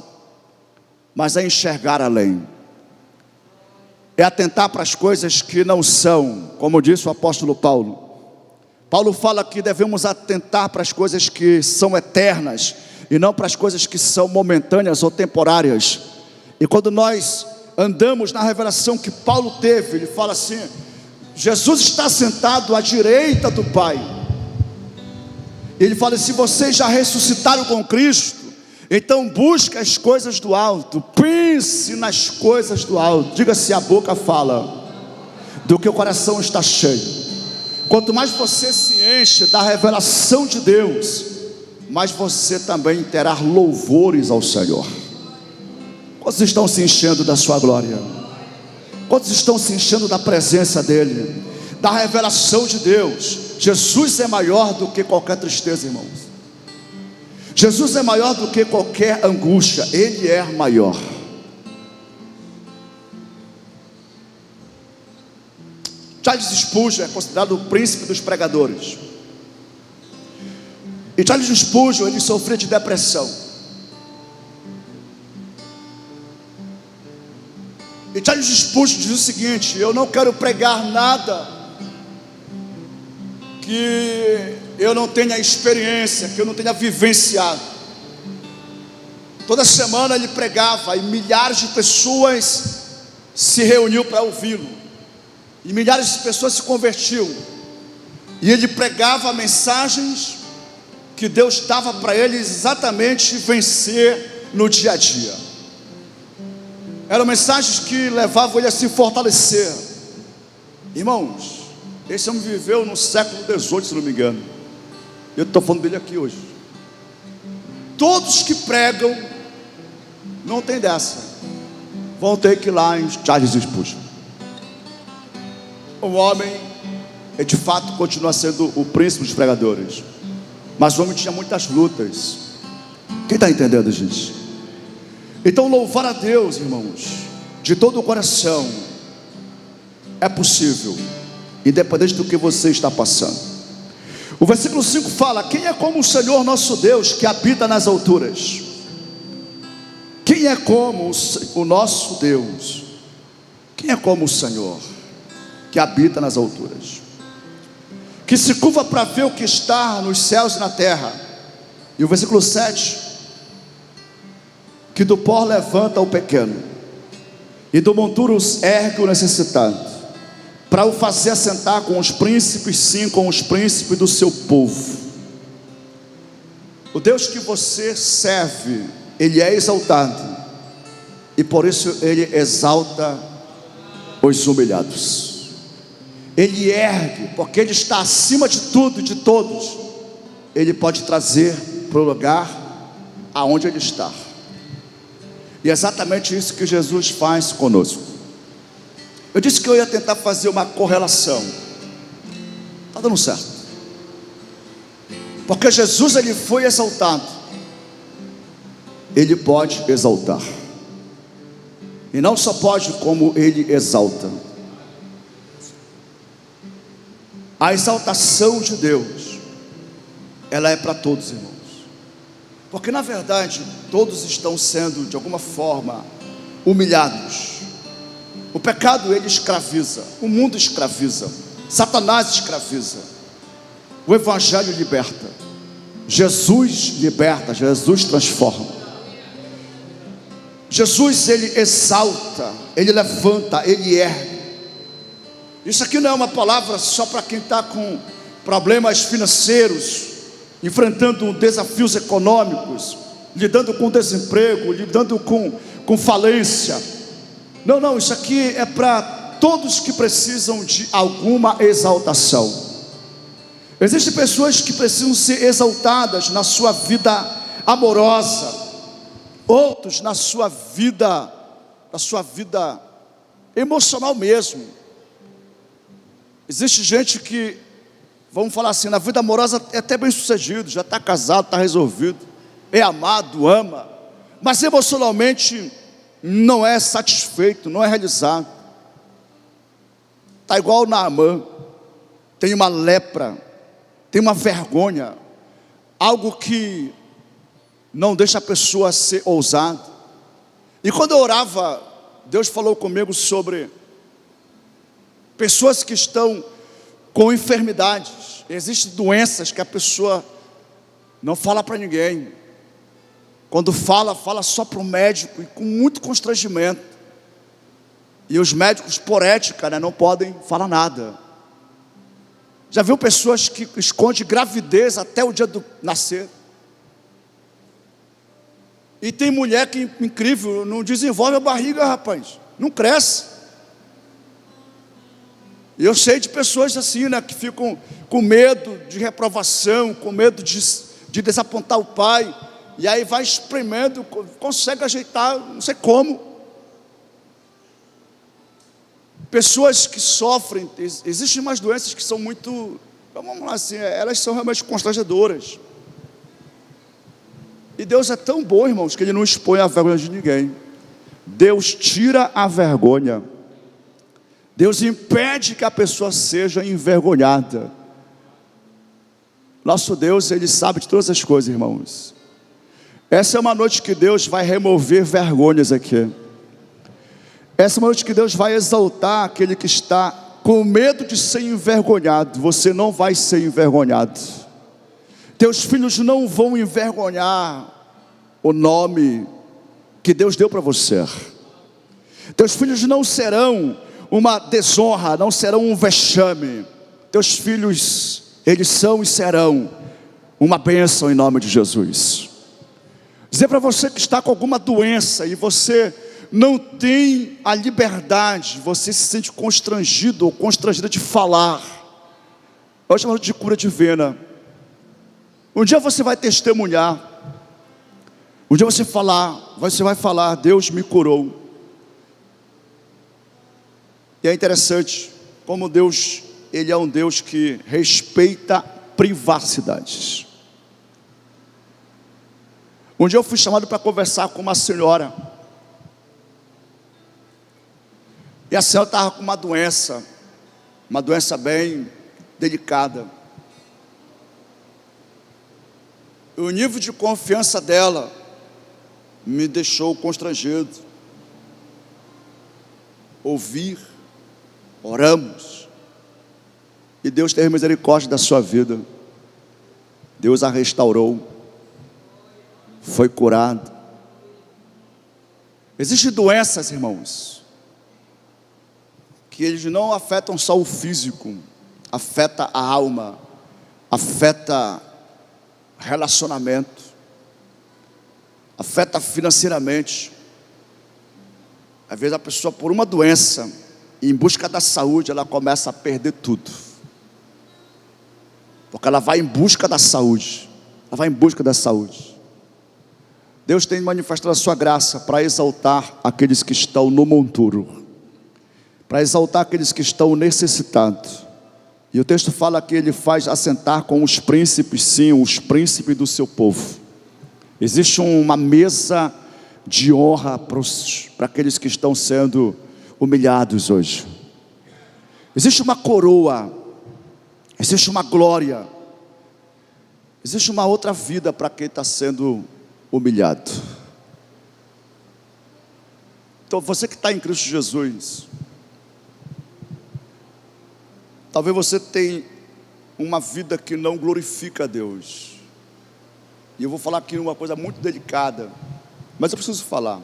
mas é enxergar além. É atentar para as coisas que não são, como disse o apóstolo Paulo. Paulo fala que devemos atentar para as coisas que são eternas e não para as coisas que são momentâneas ou temporárias. E quando nós andamos na revelação que Paulo teve, ele fala assim: Jesus está sentado à direita do Pai. Ele fala: se vocês já ressuscitaram com Cristo, então busque as coisas do alto, pense nas coisas do alto. Diga se a boca fala do que o coração está cheio. Quanto mais você se enche da revelação de Deus, mais você também terá louvores ao Senhor. Quantos estão se enchendo da sua glória? Quantos estão se enchendo da presença dEle, da revelação de Deus? Jesus é maior do que qualquer tristeza, irmãos. Jesus é maior do que qualquer angústia. Ele é maior. Charles Spurgeon é considerado o príncipe dos pregadores. E Charles Spurgeon, ele sofria de depressão. E Charles Spurgeon diz o seguinte: eu não quero pregar nada que eu não tenha experiência, que eu não tenha vivenciado. Toda semana ele pregava e milhares de pessoas se reuniam para ouvi-lo, e milhares de pessoas se convertiam, e ele pregava mensagens que Deus dava para ele exatamente vencer no dia a dia. Eram mensagens que levavam ele a se fortalecer. Irmãos, esse homem viveu no século XVIII, se não me engano. Eu estou falando dele aqui hoje. Todos que pregam, não tem dessa, vão ter que ir lá em Charles Spurgeon. O homem, de fato, continua sendo o príncipe dos pregadores, mas o homem tinha muitas lutas. Quem está entendendo, gente? Então louvar a Deus, irmãos, de todo o coração, é possível, independente do que você está passando. O versículo 5 fala: quem é como o Senhor nosso Deus, que habita nas alturas? Quem é como o nosso Deus? Quem é como o Senhor, que habita nas alturas, que se curva para ver o que está nos céus e na terra? E o versículo 7: que do pó levanta o pequeno, e do monturo ergue o necessitado, para o fazer assentar com os príncipes, sim, com os príncipes do seu povo. O Deus que você serve, Ele é exaltado, e por isso Ele exalta os humilhados. Ele ergue, porque Ele está acima de tudo e de todos. Ele pode trazer para o lugar aonde Ele está. E é exatamente isso que Jesus faz conosco. Eu disse que eu ia tentar fazer uma correlação. Está dando certo. Porque Jesus, Ele foi exaltado, Ele pode exaltar. E não só pode, como Ele exalta. A exaltação de Deus, ela é para todos, irmãos. Porque na verdade todos estão sendo de alguma forma humilhados. O pecado ele escraviza, o mundo escraviza, Satanás escraviza. O Evangelho liberta, Jesus liberta, Jesus transforma. Jesus ele exalta, ele levanta, ele ergue. Isso aqui não é uma palavra só para quem está com problemas financeiros, enfrentando desafios econômicos, lidando com desemprego, lidando com falência. Não, isso aqui é para todos que precisam de alguma exaltação. Existem pessoas que precisam ser exaltadas na sua vida amorosa, outros na sua vida emocional mesmo. Existe gente que, vamos falar assim, na vida amorosa é até bem sucedido, já está casado, está resolvido, é amado, ama, mas emocionalmente não é satisfeito, não é realizado. Está igual Naamã, tem uma lepra, tem uma vergonha, algo que não deixa a pessoa ser ousada. E quando eu orava, Deus falou comigo sobre pessoas que estão com enfermidades. Existem doenças que a pessoa não fala para ninguém. Quando fala só para o médico e com muito constrangimento. E os médicos, por ética, não podem falar nada. Já viu pessoas que escondem gravidez até o dia do nascer? E tem mulher que, incrível, não desenvolve a barriga, rapaz, não cresce. E eu sei de pessoas assim, que ficam com medo de reprovação, com medo de desapontar o pai, e aí vai espremendo, consegue ajeitar, não sei como. Pessoas que sofrem, existem umas doenças que são muito, vamos lá assim, elas são realmente constrangedoras. E Deus é tão bom, irmãos, que Ele não expõe a vergonha de ninguém. Deus tira a vergonha. Deus impede que a pessoa seja envergonhada. Nosso Deus, Ele sabe de todas as coisas, irmãos. Essa é uma noite que Deus vai remover vergonhas aqui. Essa é uma noite que Deus vai exaltar aquele que está com medo de ser envergonhado. Você não vai ser envergonhado. Teus filhos não vão envergonhar o nome que Deus deu para você. Teus filhos não serão uma desonra, não serão um vexame. Teus filhos, eles são e serão uma bênção em nome de Jesus. Dizer para você que está com alguma doença e você não tem a liberdade, você se sente constrangido ou constrangida de falar. Eu chamo de cura divina. Um dia você vai testemunhar. Um dia você vai falar, Deus me curou. E é interessante como Deus, Ele é um Deus que respeita privacidades. Um dia eu fui chamado para conversar com uma senhora. E a senhora estava com uma doença bem delicada. E o nível de confiança dela me deixou constrangido. Ouvir, oramos, e Deus teve misericórdia da sua vida. Deus a restaurou, foi curado. Existem doenças, irmãos, que eles não afetam só o físico, afeta a alma, afeta relacionamento, afeta financeiramente. Às vezes a pessoa, por uma doença, em busca da saúde, ela começa a perder tudo, porque ela vai em busca da saúde. Deus tem manifestado a sua graça para exaltar aqueles que estão no monturo, para exaltar aqueles que estão necessitados. E o texto fala que Ele faz assentar com os príncipes, sim, os príncipes do seu povo. Existe uma mesa de honra para aqueles que estão sendo humilhados hoje. Existe uma coroa, existe uma glória, existe uma outra vida para quem está sendo humilhado. Então você que está em Cristo Jesus, talvez você tenha uma vida que não glorifica a Deus. E eu vou falar aqui uma coisa muito delicada, mas eu preciso falar.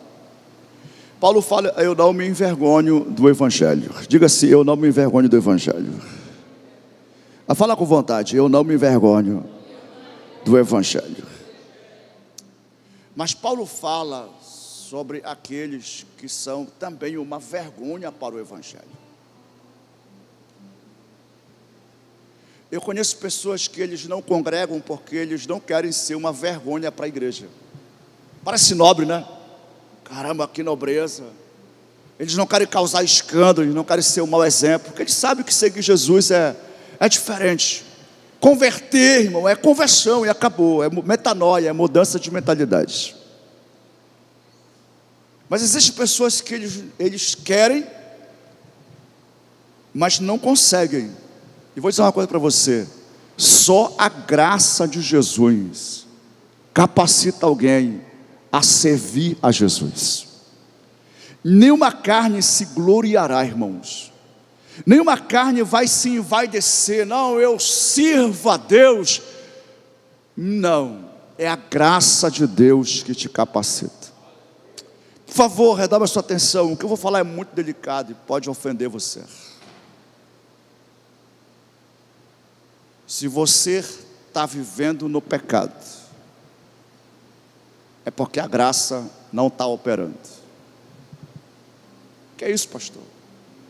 Paulo fala: eu não me envergonho do Evangelho. Diga assim: eu não me envergonho do Evangelho. Fala com vontade: eu não me envergonho do Evangelho. Mas Paulo fala sobre aqueles que são também uma vergonha para o Evangelho. Eu conheço pessoas que eles não congregam porque eles não querem ser uma vergonha para a igreja. Parece nobre, né? Caramba, que nobreza. Eles não querem causar escândalo, eles não querem ser um mau exemplo, porque eles sabem que seguir Jesus é diferente. Converter, irmão, é conversão e acabou. É metanoia, é mudança de mentalidade. Mas existem pessoas que eles querem, mas não conseguem. E vou dizer uma coisa para você: só a graça de Jesus capacita alguém a servir a Jesus. Nenhuma carne se gloriará, irmãos. Nenhuma carne vai se envaidecer. Não, eu sirvo a Deus. Não, é a graça de Deus que te capacita. Por favor, redobra a sua atenção. O que eu vou falar é muito delicado e pode ofender você. Se você está vivendo no pecado, é porque a graça não está operando. Que é isso, pastor?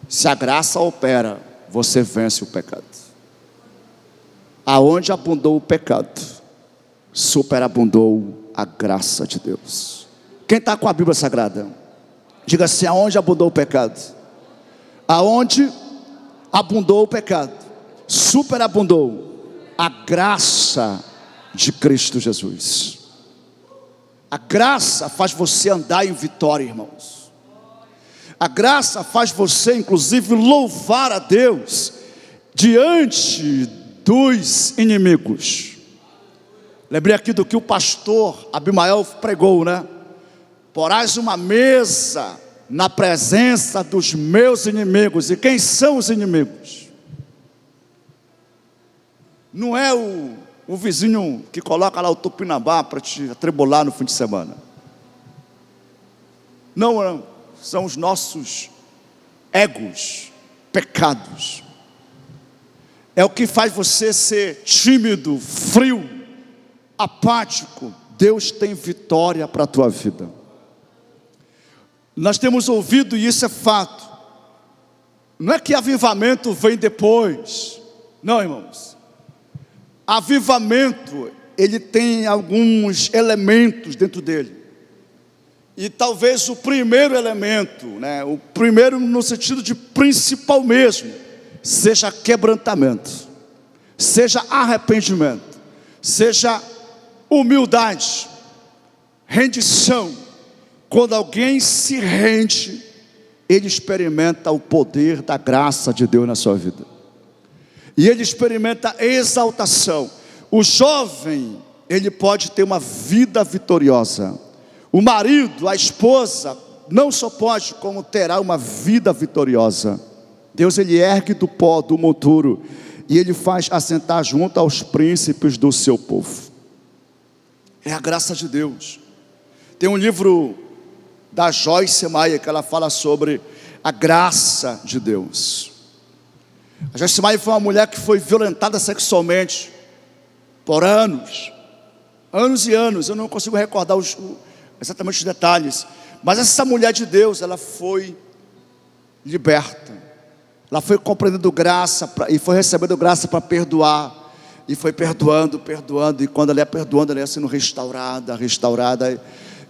Se a graça opera, você vence o pecado. Aonde abundou o pecado, superabundou a graça de Deus. Quem está com a Bíblia Sagrada? Diga assim: aonde abundou o pecado? Aonde abundou o pecado, superabundou a graça de Cristo Jesus. A graça faz você andar em vitória, irmãos. A graça faz você, inclusive, louvar a Deus diante dos inimigos. Lembrei aqui do que o pastor Abimael pregou, né? Porás uma mesa na presença dos meus inimigos. E quem são os inimigos? Não é o vizinho que coloca lá o tupinambá para te atribular no fim de semana. Não, são os nossos egos, pecados. É o que faz você ser tímido, frio, apático. Deus tem vitória para a tua vida. Nós temos ouvido, e isso é fato. Não é que avivamento vem depois. Não, irmãos. Avivamento, ele tem alguns elementos dentro dele. E talvez o primeiro elemento, né, o primeiro no sentido de principal mesmo, seja quebrantamento, seja arrependimento, seja humildade, rendição. Quando alguém se rende, ele experimenta o poder da graça de Deus na sua vida. E ele experimenta exaltação. O jovem, ele pode ter uma vida vitoriosa. O marido, a esposa, não só pode, como terá uma vida vitoriosa. Deus, ele ergue do pó, do monturo, e ele faz assentar junto aos príncipes do seu povo. É a graça de Deus. Tem um livro da Joyce Meyer que ela fala sobre a graça de Deus. A Joyce Meyer foi uma mulher que foi violentada sexualmente por anos e anos. Eu não consigo recordar exatamente os detalhes, mas essa mulher de Deus, ela foi liberta. Ela foi compreendendo graça e foi recebendo graça para perdoar. E foi perdoando, e quando ela ia perdoando, ela ia sendo restaurada.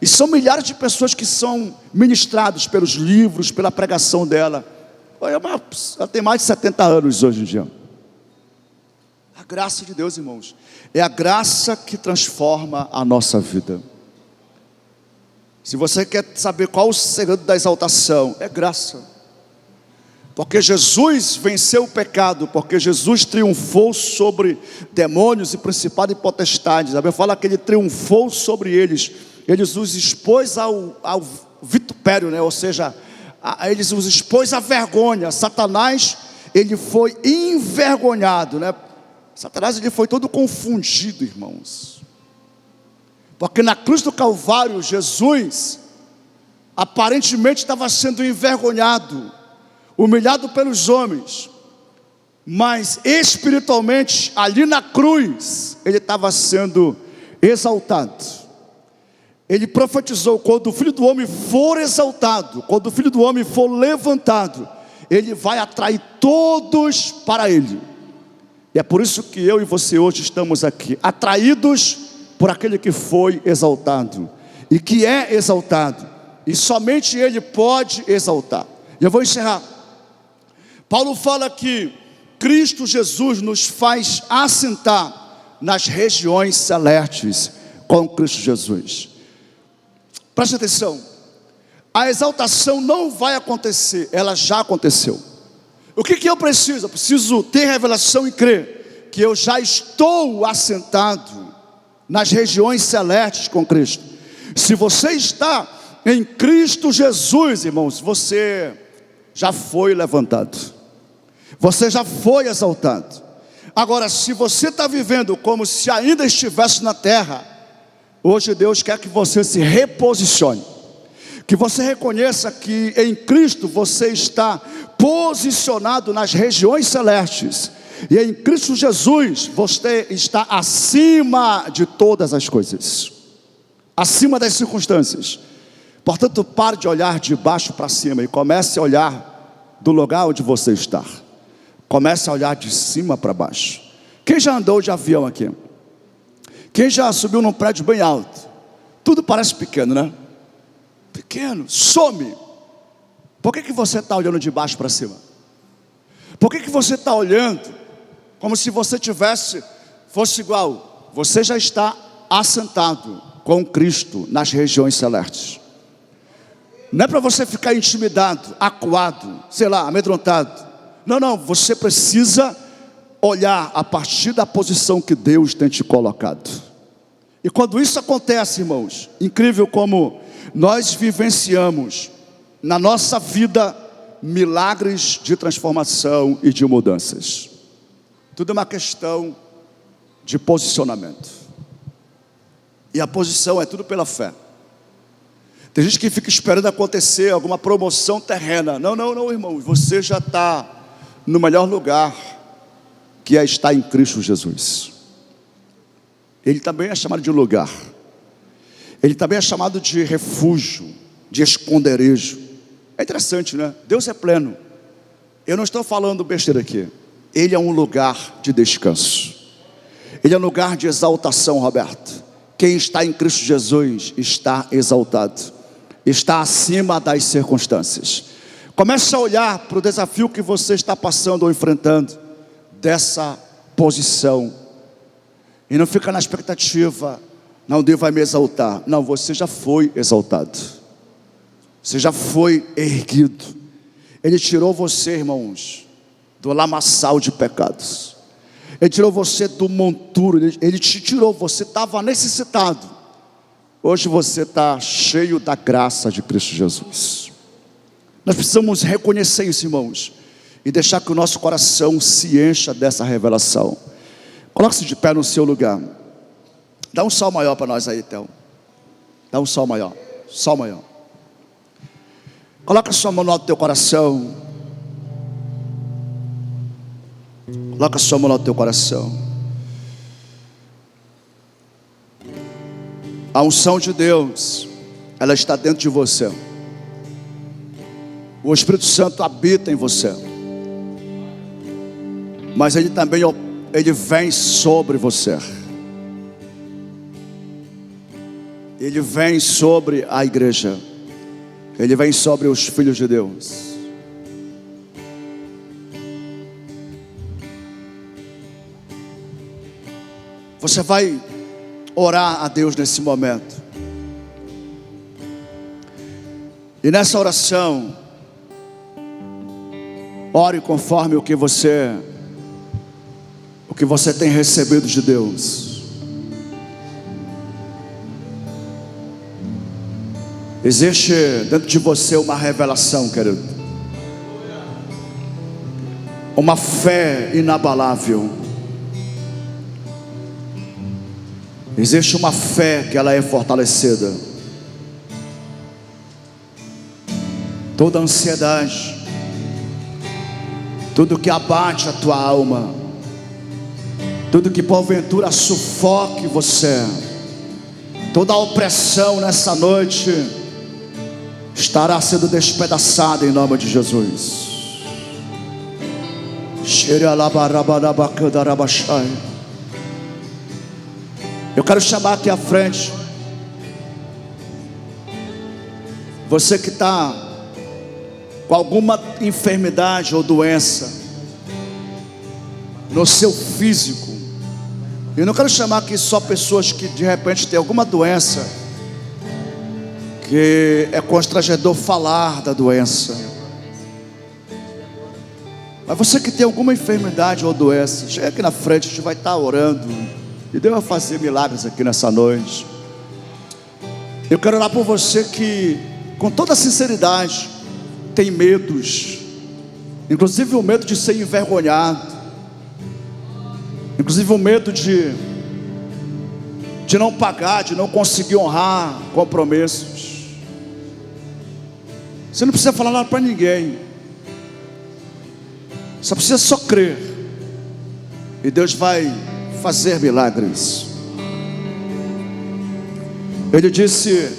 E são milhares de pessoas que são ministrados pelos livros, pela pregação dela. Ela tem mais de 70 anos hoje em dia. A graça de Deus, irmãos, é a graça que transforma a nossa vida. Se você quer saber qual o segredo da exaltação, é graça. Porque Jesus venceu o pecado, porque Jesus triunfou sobre demônios e principados e potestades. A Bíblia fala que ele triunfou sobre eles. ele os expôs ao vitupério, né? Ou seja, eles os expôs à vergonha. Satanás, ele foi envergonhado, né? Satanás, ele foi todo confundido, irmãos. Porque na cruz do Calvário, Jesus aparentemente estava sendo envergonhado, humilhado pelos homens, mas espiritualmente, ali na cruz, ele estava sendo exaltado. Ele profetizou: quando o Filho do Homem for exaltado, quando o Filho do Homem for levantado, ele vai atrair todos para ele. E é por isso que eu e você hoje estamos aqui, atraídos por aquele que foi exaltado e que é exaltado, e somente ele pode exaltar. E eu vou encerrar. Paulo fala que Cristo Jesus nos faz assentar nas regiões celestes com Cristo Jesus. Preste atenção, a exaltação não vai acontecer, ela já aconteceu. O que eu preciso? Eu preciso ter revelação e crer que eu já estou assentado nas regiões celestes com Cristo. Se você está em Cristo Jesus, irmãos, você já foi levantado, você já foi exaltado. Agora, se você está vivendo como se ainda estivesse na terra, hoje Deus quer que você se reposicione, que você reconheça que em Cristo você está posicionado nas regiões celestes, e em Cristo Jesus você está acima de todas as coisas, acima das circunstâncias. Portanto, pare de olhar de baixo para cima e comece a olhar do lugar onde você está. Comece a olhar de cima para baixo. Quem já andou de avião aqui? Quem já subiu num prédio bem alto? Tudo parece pequeno, né? Pequeno, some. Por que você está olhando de baixo para cima? Por que você está olhando como se você fosse igual? Você já está assentado com Cristo nas regiões celestes. Não é para você ficar intimidado, acuado, sei lá, amedrontado. Não, você precisa olhar a partir da posição que Deus tem te colocado. E quando isso acontece, irmãos, incrível como nós vivenciamos na nossa vida milagres de transformação e de mudanças. Tudo é uma questão de posicionamento. E a posição é tudo pela fé. Tem gente que fica esperando acontecer alguma promoção terrena. Não, irmão, você já está no melhor lugar, que é estar em Cristo Jesus. Ele também é chamado de lugar. Ele também é chamado de refúgio, de esconderijo. É interessante, né? Deus é pleno. Eu não estou falando besteira aqui. Ele é um lugar de descanso. Ele é um lugar de exaltação, Roberto. Quem está em Cristo Jesus está exaltado, está acima das circunstâncias. Comece a olhar para o desafio que você está passando ou enfrentando dessa posição. E não fica na expectativa: não, Deus vai me exaltar. Não, você já foi exaltado. Você já foi erguido. Ele tirou você, irmãos, do lamaçal de pecados. Ele tirou você do monturo. Ele te tirou, você estava necessitado. Hoje você está cheio da graça de Cristo Jesus. Nós precisamos reconhecer isso, irmãos, e deixar que o nosso coração se encha dessa revelação. Coloque-se de pé no seu lugar. Dá um sol maior para nós aí, Theo. Dá um sol maior. Sol maior. Coloca a sua mão no alto do teu coração. Coloca a sua mão no alto do teu coração. A unção de Deus, ela está dentro de você. O Espírito Santo habita em você. Mas ele também vem sobre você. Ele vem sobre a igreja. Ele vem sobre os filhos de Deus. Você vai orar a Deus nesse momento. E nessa oração, ore conforme o que você tem recebido de Deus. Existe dentro de você uma revelação, querido, uma fé inabalável. Existe uma fé que ela é fortalecida. Toda ansiedade, tudo que abate a tua alma, tudo que porventura sufoque você, toda a opressão nessa noite estará sendo despedaçada em nome de Jesus. Eu quero chamar aqui à frente você que está com alguma enfermidade ou doença no seu físico. Eu não quero chamar aqui só pessoas que de repente têm alguma doença, que é constrangedor falar da doença. Mas você que tem alguma enfermidade ou doença, chega aqui na frente, a gente vai estar orando, e Deus vai fazer milagres aqui nessa noite. Eu quero orar por você que, com toda sinceridade, tem medos, inclusive o medo de ser envergonhado, inclusive o medo de não pagar, de não conseguir honrar compromissos. Você não precisa falar nada para ninguém, só precisa só crer, e Deus vai fazer milagres. Ele disse: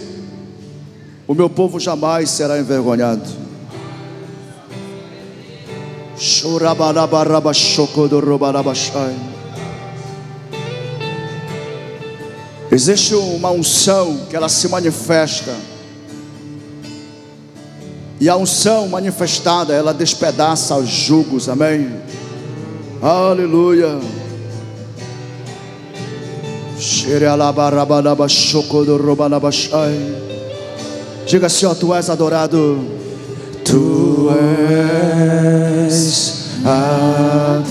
o meu povo jamais será envergonhado. Existe uma unção que ela se manifesta, e a unção manifestada, ela despedaça os jugos, amém? Aleluia. Diga assim, ó, tu és adorado. Tu és adorado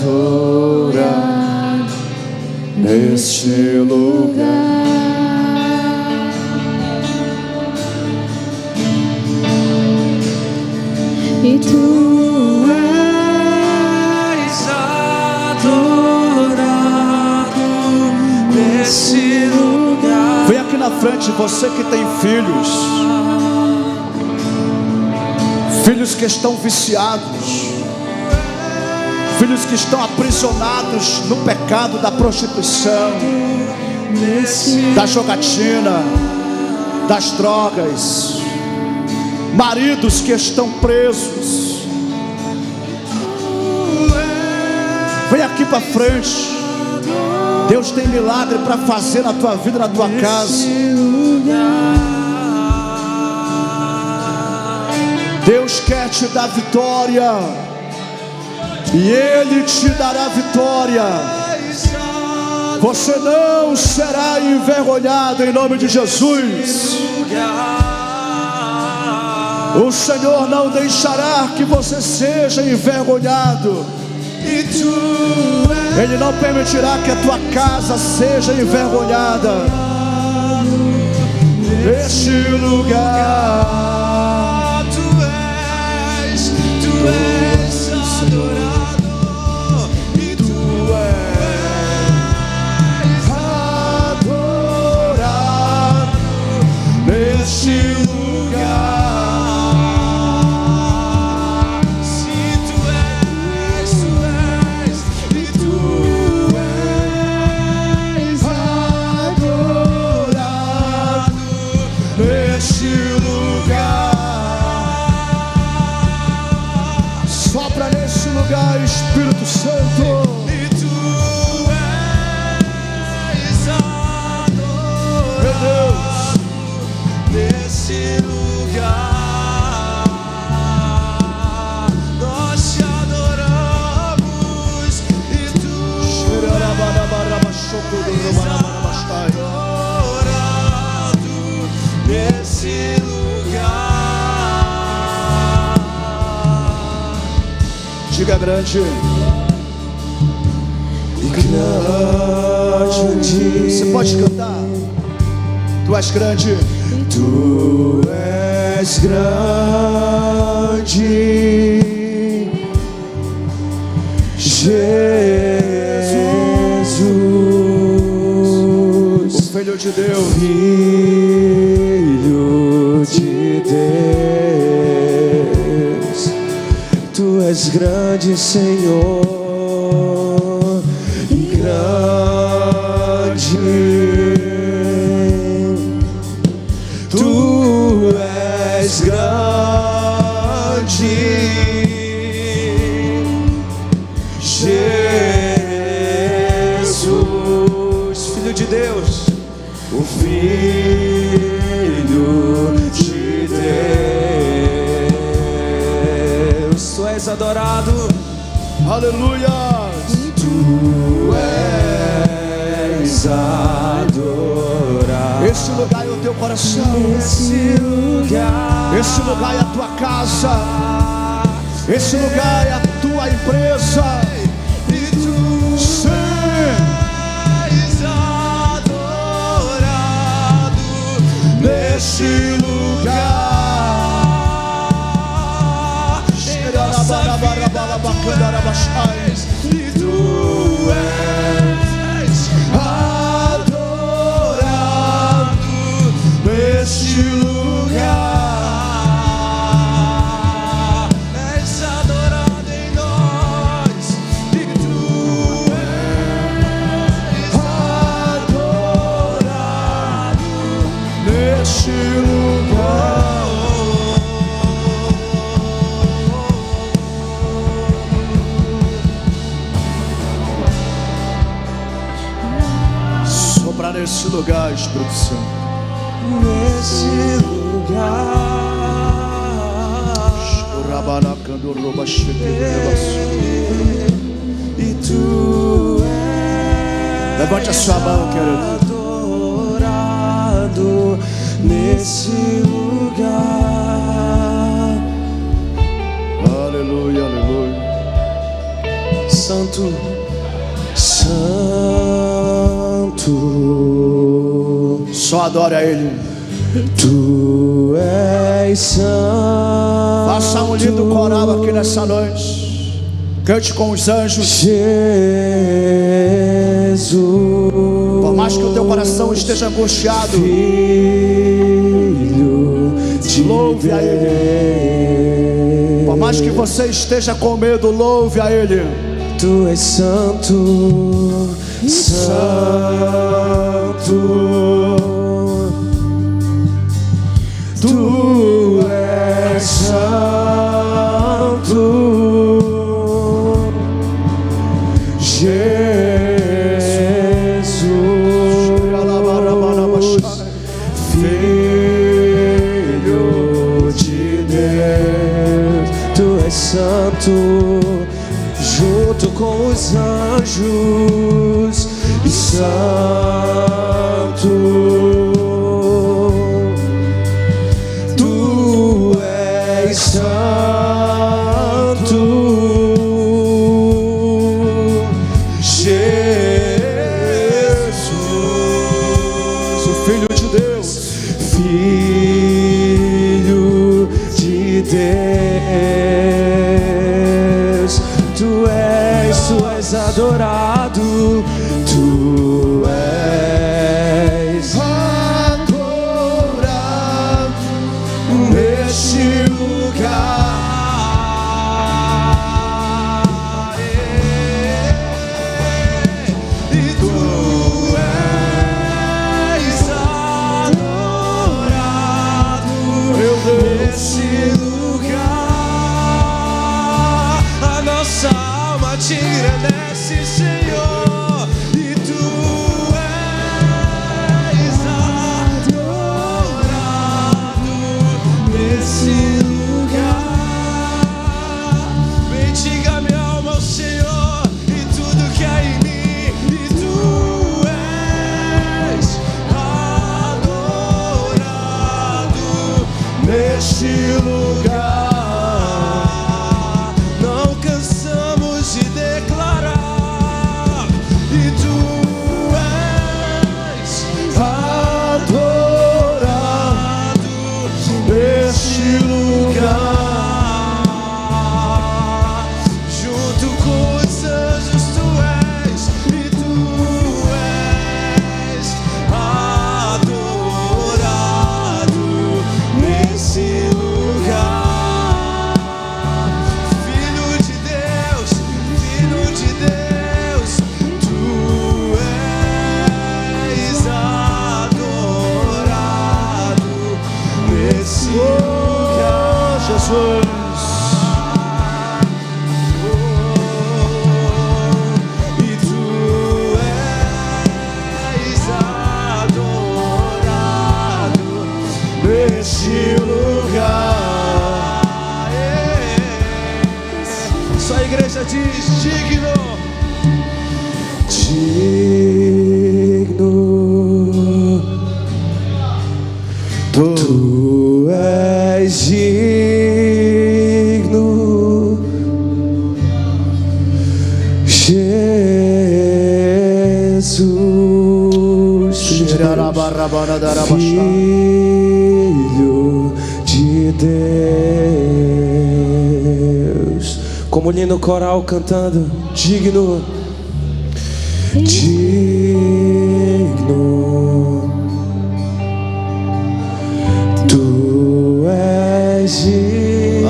neste lugar. E tu és adorado nesse lugar. Vem aqui na frente, você que tem filhos, filhos que estão viciados, filhos que estão aprisionados no pecado da prostituição, da jogatina, das drogas, maridos que estão presos. Vem aqui para frente. Deus tem milagre para fazer na tua vida, na tua casa. Deus quer te dar vitória, e Ele te dará vitória. Você não será envergonhado em nome de Jesus. O Senhor não deixará que você seja envergonhado. Ele não permitirá que a tua casa seja envergonhada. Neste lugar, tu és adorado, e tu és adorado neste lugar. Espírito Santo, e tu és adorado, meu Deus, nesse lugar. Nós te adoramos, e tu és adorado nesse lugar. Diga grande. Grande. Você pode cantar. Tu és grande. Tu és grande, Jesus, o Filho de Deus, Filho de Deus. Tu és grande, Senhor, e grande. Tu és grande, Jesus, Filho de Deus, o Filho de Deus. Tu és adorado, aleluia. tu és adorado. Este lugar é o teu coração, Esse lugar, este lugar é a tua casa, este lugar é a tua empresa. e tu Sim, és adorado neste lugar. Em nossa vida tu és, e tu és adorado neste lugar. És adorado em nós, e tu és adorado neste lugar. soprar nesse lugar, Espírito Santo. Nesse lugar, e tu és Levante a sua mão, querido. adorado nesse lugar. Aleluia, aleluia. Santo, Santo, Só adore a Ele. tu és santo. Faça um lindo coral aqui nessa noite. Cante com os anjos. Jesus, Por mais que o teu coração esteja angustiado, Filho de louve a Ele. Por mais que você esteja com medo, louve a Ele. Tu és santo, santo. Tu és santo, Jesus, Filho de Deus. Tu és santo, junto com os anjos, e santo. Santo, Jesus, O Filho de Deus, Filho de Deus. Tu és adorado, tu és adorado neste lugar. E tu és adorado neste lugar. A nossa alma te engrandece, Senhor, e tu és adorado nesse lugar. Bendiga minha alma ao Senhor e tudo que há em mim, e tu és adorado neste lugar. Não cansamos de declarar igreja diz: digno. Digno, tu és digno, Jesus, Filho de Deus. Como lindo coral cantando: digno, digno, tu és digno.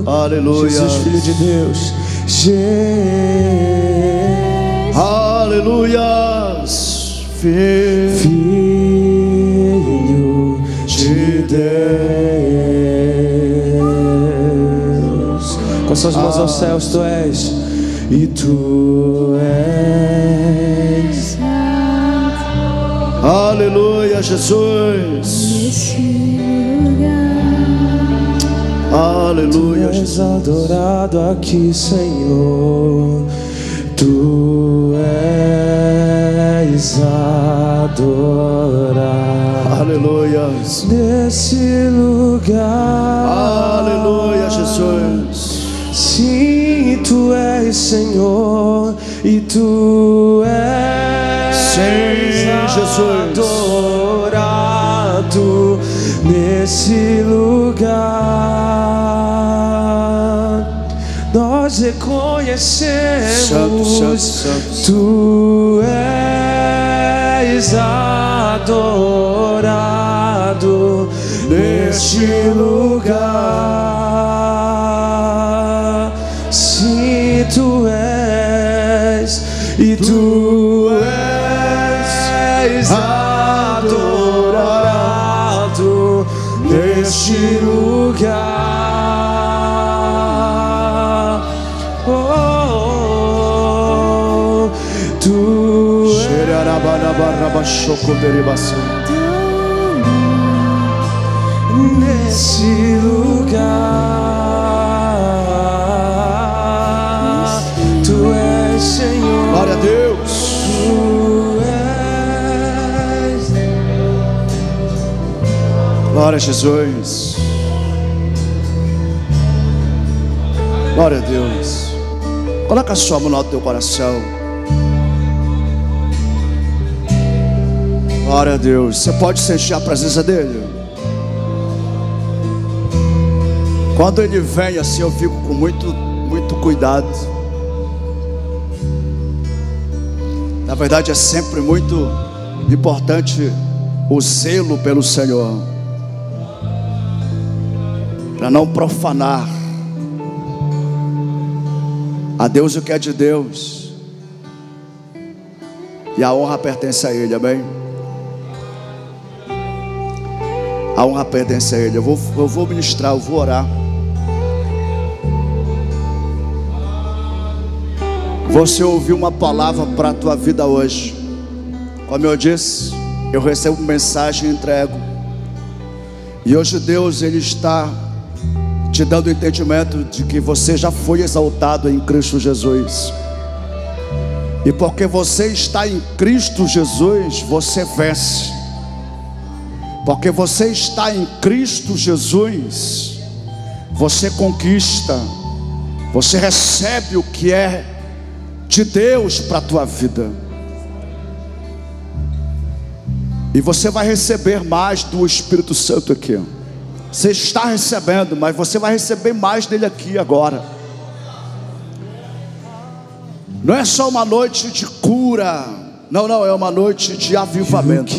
Aleluia. Jesus, Filho de Deus. Aleluia. Filho de Deus. Com suas mãos aos céus, tu és. E tu és. Aleluia, Jesus. Aleluia, És Jesus. adorado aqui, Senhor. Tu és adorado Aleluia. nesse lugar. Aleluia, Jesus. Sim, tu és Senhor, e tu és Sim, Jesus. adorado nesse lugar. Nós reconhecemos, Santo, santo, santo. tu és adorado neste lugar. Sim, tu és, e tu és adorado neste lugar. Oh, tu nesse lugar, tu és Senhor. Glória a Deus. Tu és. Glória a Jesus. Glória a Deus. Coloca a sua mão no teu coração. Glória a Deus. Você pode sentir a presença dele. Quando ele vem assim, eu fico com muito cuidado. Na verdade, é sempre muito importante o zelo pelo Senhor, para não profanar a Deus o que é de Deus, e a honra pertence a Ele, amém? A honra pertence a Ele. Eu vou ministrar, eu vou orar. Você ouviu uma palavra para a tua vida hoje. Como eu disse, eu recebo mensagem e entrego. E hoje Deus, Ele está te dando o entendimento de que você já foi exaltado em Cristo Jesus. E porque você está em Cristo Jesus, você vence. Porque você está em Cristo Jesus, você conquista. Você recebe o que é de Deus para a tua vida. E você vai receber mais do Espírito Santo aqui. Você está recebendo, mas você vai receber mais dele aqui agora. Não é só uma noite de cura. Não, é uma noite de avivamento.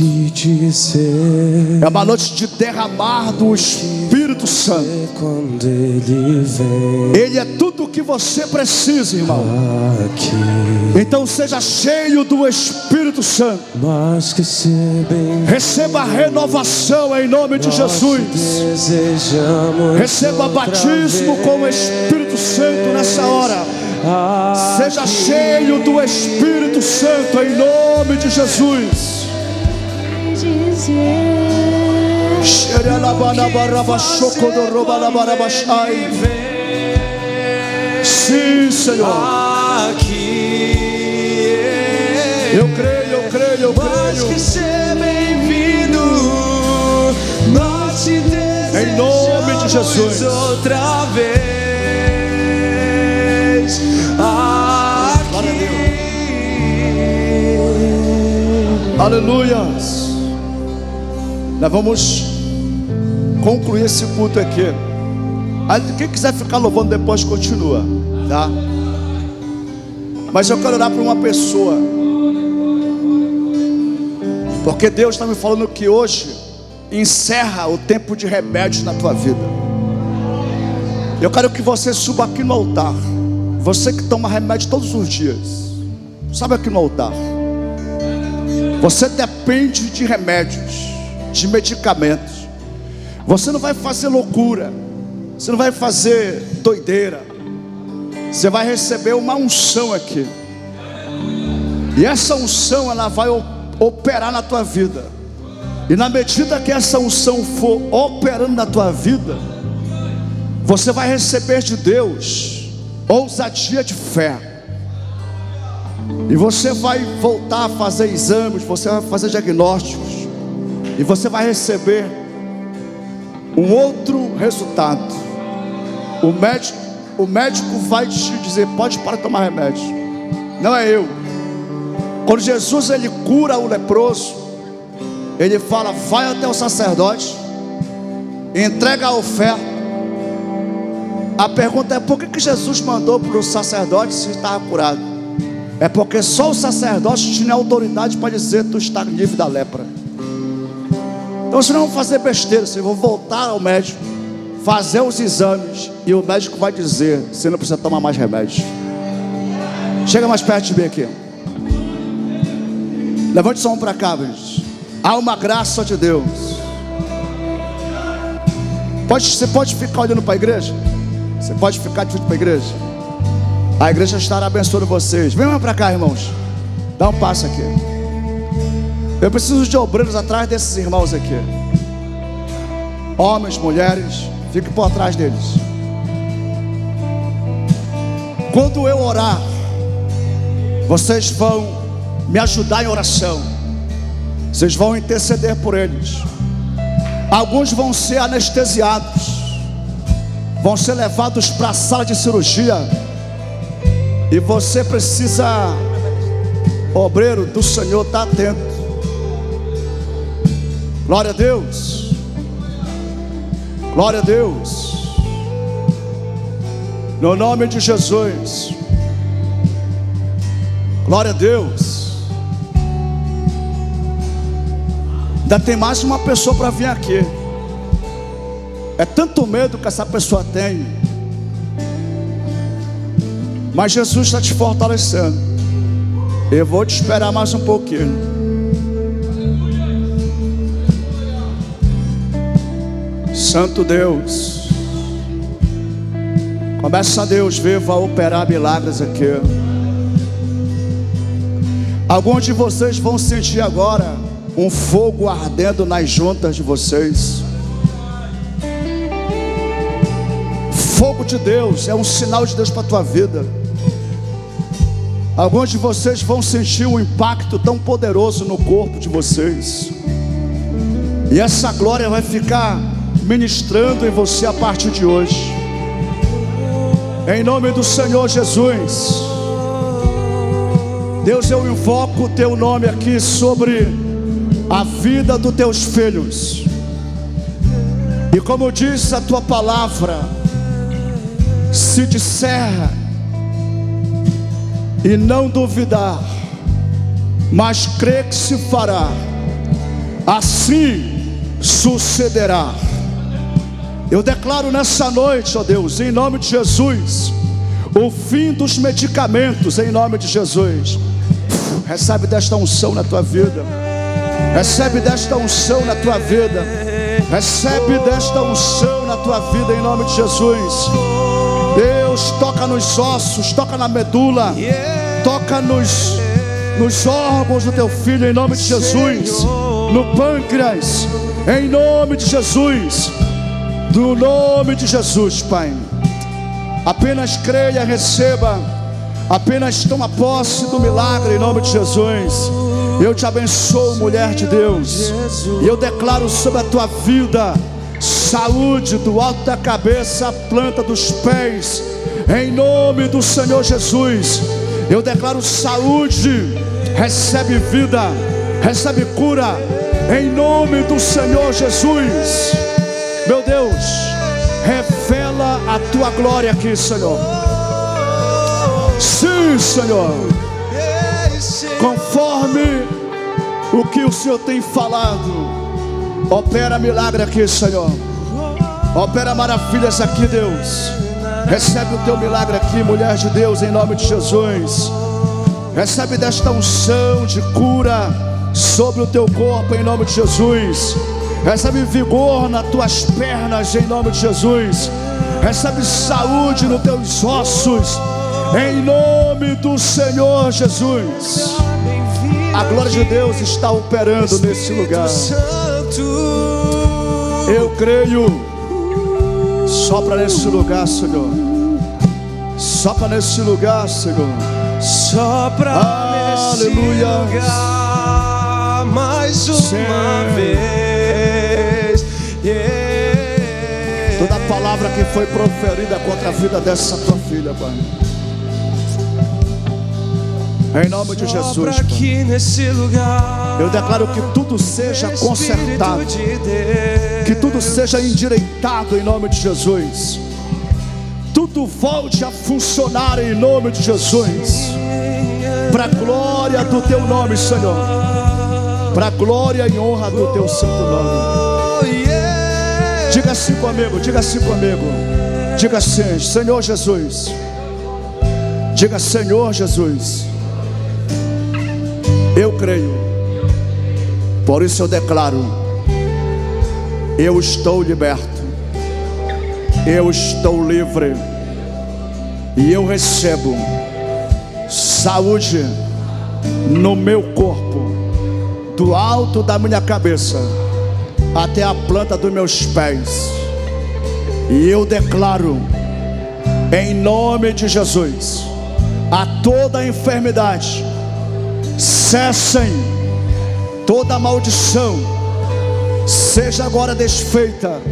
É uma noite de derramar do Espírito Santo. Quando ele vem, Ele é tudo o que você precisa, irmão. aqui, Então seja cheio do Espírito Santo. mas que ser bem, Receba a renovação em nome de Jesus. desejamos Receba outra batismo com o vez. Espírito Santo nessa hora. Seja Aqui, cheio do Espírito Santo em nome de Jesus. Senhor. Aqui. Eu creio. Mas que ser bem-vindo. Nós te desejamos em nome de Jesus. Outra vez. Aqui. Aleluia. Nós vamos concluir esse culto aqui. Quem quiser ficar louvando depois continua, tá? Mas eu quero orar para uma pessoa, porque Deus está me falando que hoje encerra o tempo de remédios na tua vida. Eu quero que você suba aqui no altar. Você que toma remédio todos os dias, sobe aqui no altar. Você depende de remédios, de medicamentos. Você não vai fazer loucura, você não vai fazer doideira. Você vai receber uma unção aqui. E essa unção, ela vai operar na tua vida. E na medida que essa unção for operando na tua vida, você vai receber de Deus ousadia de fé. E você vai voltar a fazer exames, você vai fazer diagnósticos, e você vai receber um outro resultado. O médico vai te dizer: pode parar de tomar remédio. Não é eu. Quando Jesus ele cura o leproso, ele fala: vai até o sacerdote, entrega a oferta. A pergunta é: por que Jesus mandou para o sacerdote se estava curado? É porque só o sacerdote tinha autoridade para dizer: tu está livre da lepra. Então vocês não vão fazer besteira, vocês vão voltar ao médico, fazer os exames, e o médico vai dizer: você não precisa tomar mais remédio. Chega mais perto de mim aqui. Levante sua mão para cá, gente. Há uma graça de Deus. Você pode ficar olhando para a igreja? Você pode ficar de frente para a igreja? A igreja estará abençoando vocês. Vem para cá, irmãos. Dá um passo aqui. Eu preciso de obreiros atrás desses irmãos aqui. Homens, mulheres, fique por trás deles. Quando eu orar, vocês vão me ajudar em oração. Vocês vão interceder por eles. Alguns vão ser anestesiados, vão ser levados para a sala de cirurgia. E você precisa, obreiro do Senhor, estar atento. Glória a Deus. Glória a Deus. No nome de Jesus. Glória a Deus. Ainda tem mais uma pessoa para vir aqui. É tanto medo que essa pessoa tem, mas Jesus está te fortalecendo. Eu vou te esperar mais um pouquinho. Santo Deus, começa, Deus vivo, a operar milagres aqui. Alguns de vocês vão sentir agora um fogo ardendo nas juntas de vocês. Fogo de Deus é um sinal de Deus para a tua vida. Alguns de vocês vão sentir um impacto tão poderoso no corpo de vocês. E essa glória vai ficar ministrando em você a partir de hoje. Em nome do Senhor Jesus. Deus, eu invoco o teu nome aqui sobre a vida dos teus filhos. E como diz a tua palavra, se disser e não duvidar, mas crer que se fará, assim sucederá. Eu declaro nessa noite, ó Deus, em nome de Jesus, o fim dos medicamentos, em nome de Jesus. Recebe desta unção na tua vida. Recebe desta unção na tua vida. Recebe desta unção na tua vida, em nome de Jesus. Deus, toca nos ossos, toca na medula, toca nos órgãos do teu filho, em nome de Jesus. No pâncreas, em nome de Jesus. No nome de Jesus, Pai. Apenas creia, receba Apenas toma posse do milagre em nome de Jesus. Eu te abençoo, mulher de Deus. E eu declaro sobre a tua vida saúde do alto da cabeça à planta dos pés, em nome do Senhor Jesus. Eu declaro saúde. Recebe vida, recebe cura, em nome do Senhor Jesus. Meu Deus, revela a tua glória aqui, Senhor. Sim, Senhor, conforme o que o Senhor tem falado, opera milagre aqui, Senhor. Opera maravilhas aqui, Deus. Recebe o teu milagre aqui, mulher de Deus, em nome de Jesus. Recebe desta unção de cura sobre o teu corpo, em nome de Jesus. Recebe vigor nas tuas pernas, em nome de Jesus. Recebe saúde nos teus ossos, em nome do Senhor Jesus. A glória de Deus está operando nesse lugar. Eu creio. Sopra nesse lugar, Senhor. Sopra nesse lugar, Senhor. Sopra nesse lugar mais uma vez. Toda palavra que foi proferida contra a vida dessa tua filha, Pai, em nome de Jesus, aqui nesse lugar, eu declaro que tudo seja consertado, que tudo seja endireitado em nome de Jesus. Tudo volte a funcionar em nome de Jesus, para a glória do teu nome, Senhor, para a glória e honra do teu santo nome. Diga assim comigo, diga assim comigo. Diga assim: Senhor Jesus. Diga: Senhor Jesus, eu creio, por isso eu declaro: eu estou liberto, eu estou livre, e eu recebo saúde no meu corpo, do alto da minha cabeça até a planta dos meus pés. E eu declaro, em nome de Jesus, a toda enfermidade cessem, toda maldição seja agora desfeita.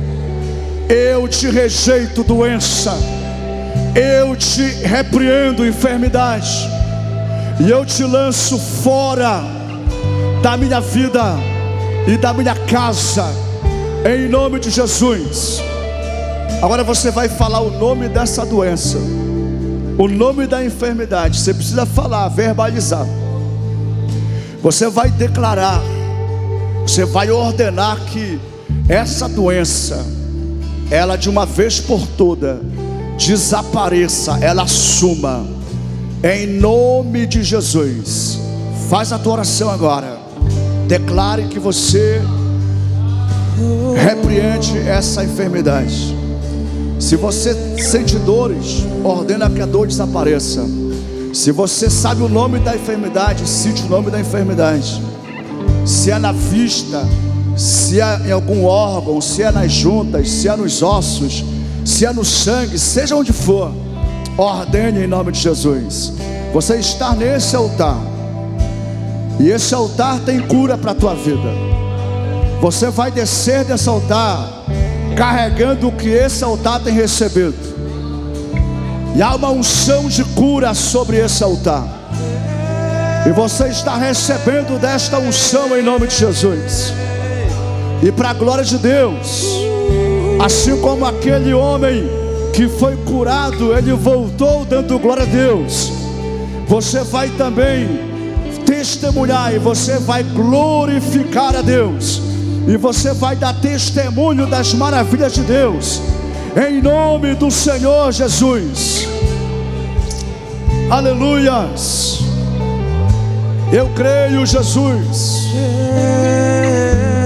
Eu te rejeito, doença. Eu te repreendo, enfermidade. E eu te lanço fora da minha vida e da minha casa, em nome de Jesus. Agora você vai falar o nome dessa doença, o nome da enfermidade. Você precisa falar, verbalizar. Você vai declarar, você vai ordenar que essa doença, ela de uma vez por toda desapareça, ela suma, em nome de Jesus. Faz a tua oração agora. Declare que você repreende essa enfermidade. Se você sente dores, ordena que a dor desapareça. Se você sabe o nome da enfermidade, cite o nome da enfermidade. Se é na vista, se é em algum órgão, se é nas juntas, se é nos ossos, se é no sangue, seja onde for, ordene em nome de Jesus. Você está nesse altar, e esse altar tem cura para a tua vida. Você vai descer desse altar carregando o que esse altar tem recebido. E há uma unção de cura sobre esse altar, e você está recebendo desta unção em nome de Jesus. E para a glória de Deus, assim como aquele homem que foi curado, ele voltou dando glória a Deus, você vai também testemunhar, e você vai glorificar a Deus, e você vai dar testemunho das maravilhas de Deus, em nome do Senhor Jesus. Aleluias. Eu creio, Jesus,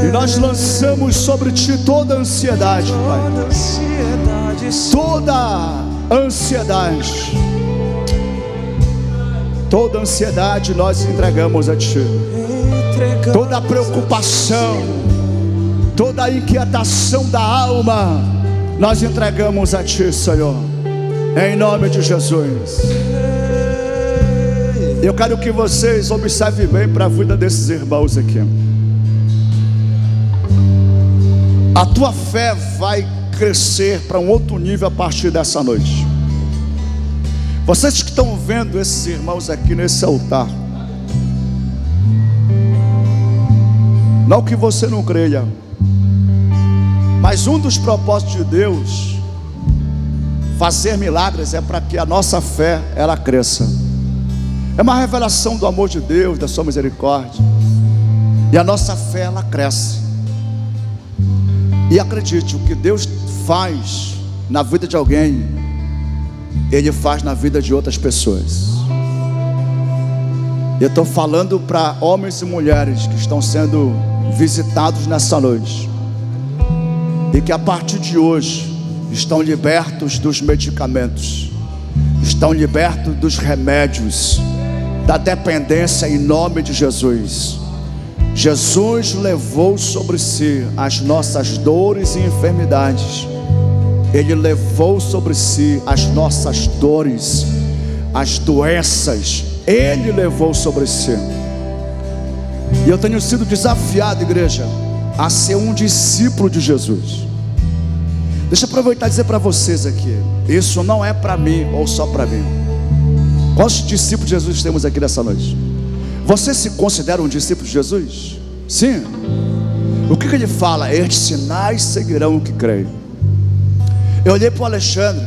e nós lançamos sobre ti toda a ansiedade, Pai, toda ansiedade, toda ansiedade nós entregamos a ti, toda preocupação, toda inquietação da alma nós entregamos a ti, Senhor, em nome de Jesus. Eu quero que vocês observem bem para a vida desses irmãos aqui. A tua fé vai crescer para um outro nível a partir dessa noite. Vocês que estão vendo esses irmãos aqui nesse altar, não que você não creia, mas um dos propósitos de Deus fazer milagres é para que a nossa fé ela cresça. É uma revelação do amor de Deus, da sua misericórdia, e a nossa fé ela cresce. E acredite, o que Deus faz na vida de alguém, Ele faz na vida de outras pessoas. Eu estou falando para homens e mulheres que estão sendo visitados nessa noite, e que a partir de hoje estão libertos dos medicamentos, estão libertos dos remédios, da dependência, em nome de Jesus. Jesus levou sobre si as nossas dores e enfermidades. Ele levou sobre si as nossas dores, as doenças. Ele levou sobre si. E eu tenho sido desafiado, igreja, a ser um discípulo de Jesus. Deixa eu aproveitar e dizer para vocês aqui, isso não é para mim ou só para mim. Quantos discípulos de Jesus temos aqui nessa noite? Você se considera um discípulo de Jesus? Sim. O que ele fala? Estes sinais seguirão o que creem. Eu olhei para o Alexandre,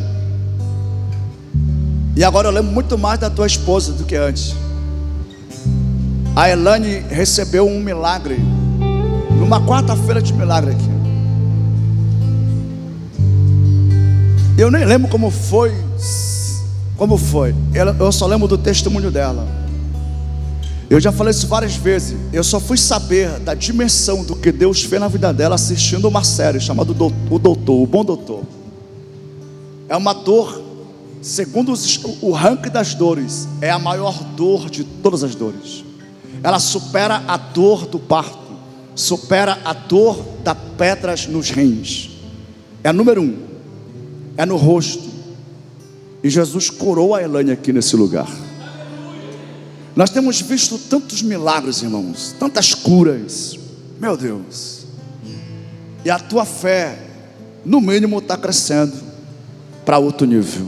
e agora eu lembro muito mais da tua esposa do que antes. A Elane recebeu um milagre, numa quarta-feira de milagre aqui. Eu nem lembro como foi. Eu só lembro do testemunho dela. Eu já falei isso várias vezes. Eu só fui saber da dimensão do que Deus fez na vida dela assistindo uma série chamada O Bom Doutor. É uma dor, segundo o ranking das dores, é a maior dor de todas as dores. Ela supera a dor do parto, supera a dor das pedras nos rins. É a número 1, é no rosto. E Jesus curou a Elane aqui nesse lugar. Nós temos visto tantos milagres, irmãos, tantas curas, meu Deus. E a tua fé, no mínimo, está crescendo para outro nível.